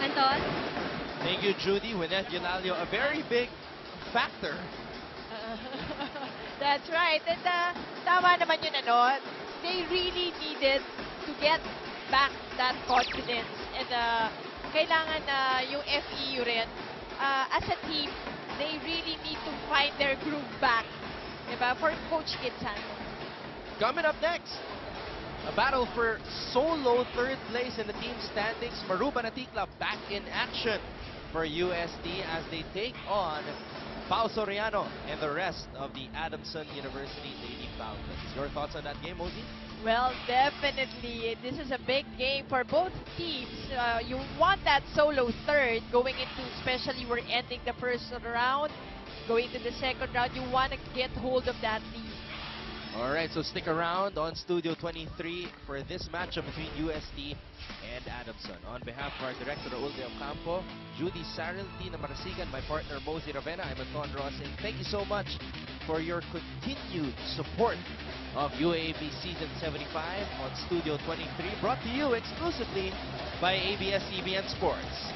Anton? Thank you, Judy. Wynette Eulalia, a very big factor. That's right. And tama naman yun, they really needed to get back that confidence. And kailangan yung FEU rin, as a team, they really need to find their groove back, diba? For Coach Kid Santos. Coming up next, a battle for solo third place in the team standings. Maruba Natikla back in action for UST as they take on Pao Soriano and the rest of the Adamson University Lady Falcons. Your thoughts on that game, Ozzy? Well, definitely. This is a big game for both teams. You want that solo third going into, especially we're ending the first round, going to the second round, you want to get hold of that lead. All right, so stick around on Studio 23 for this matchup between UST and Adamson. On behalf of our director, Raul de Ocampo, Judy Sarrell, Tina Marasigan, my partner, Mosey Ravena, I'm Anton Rossing. Thank you so much for your continued support of UAAP Season 75 on Studio 23, brought to you exclusively by ABS-CBN Sports.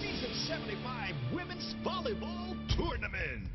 Season 75 Women's Volleyball Tournament.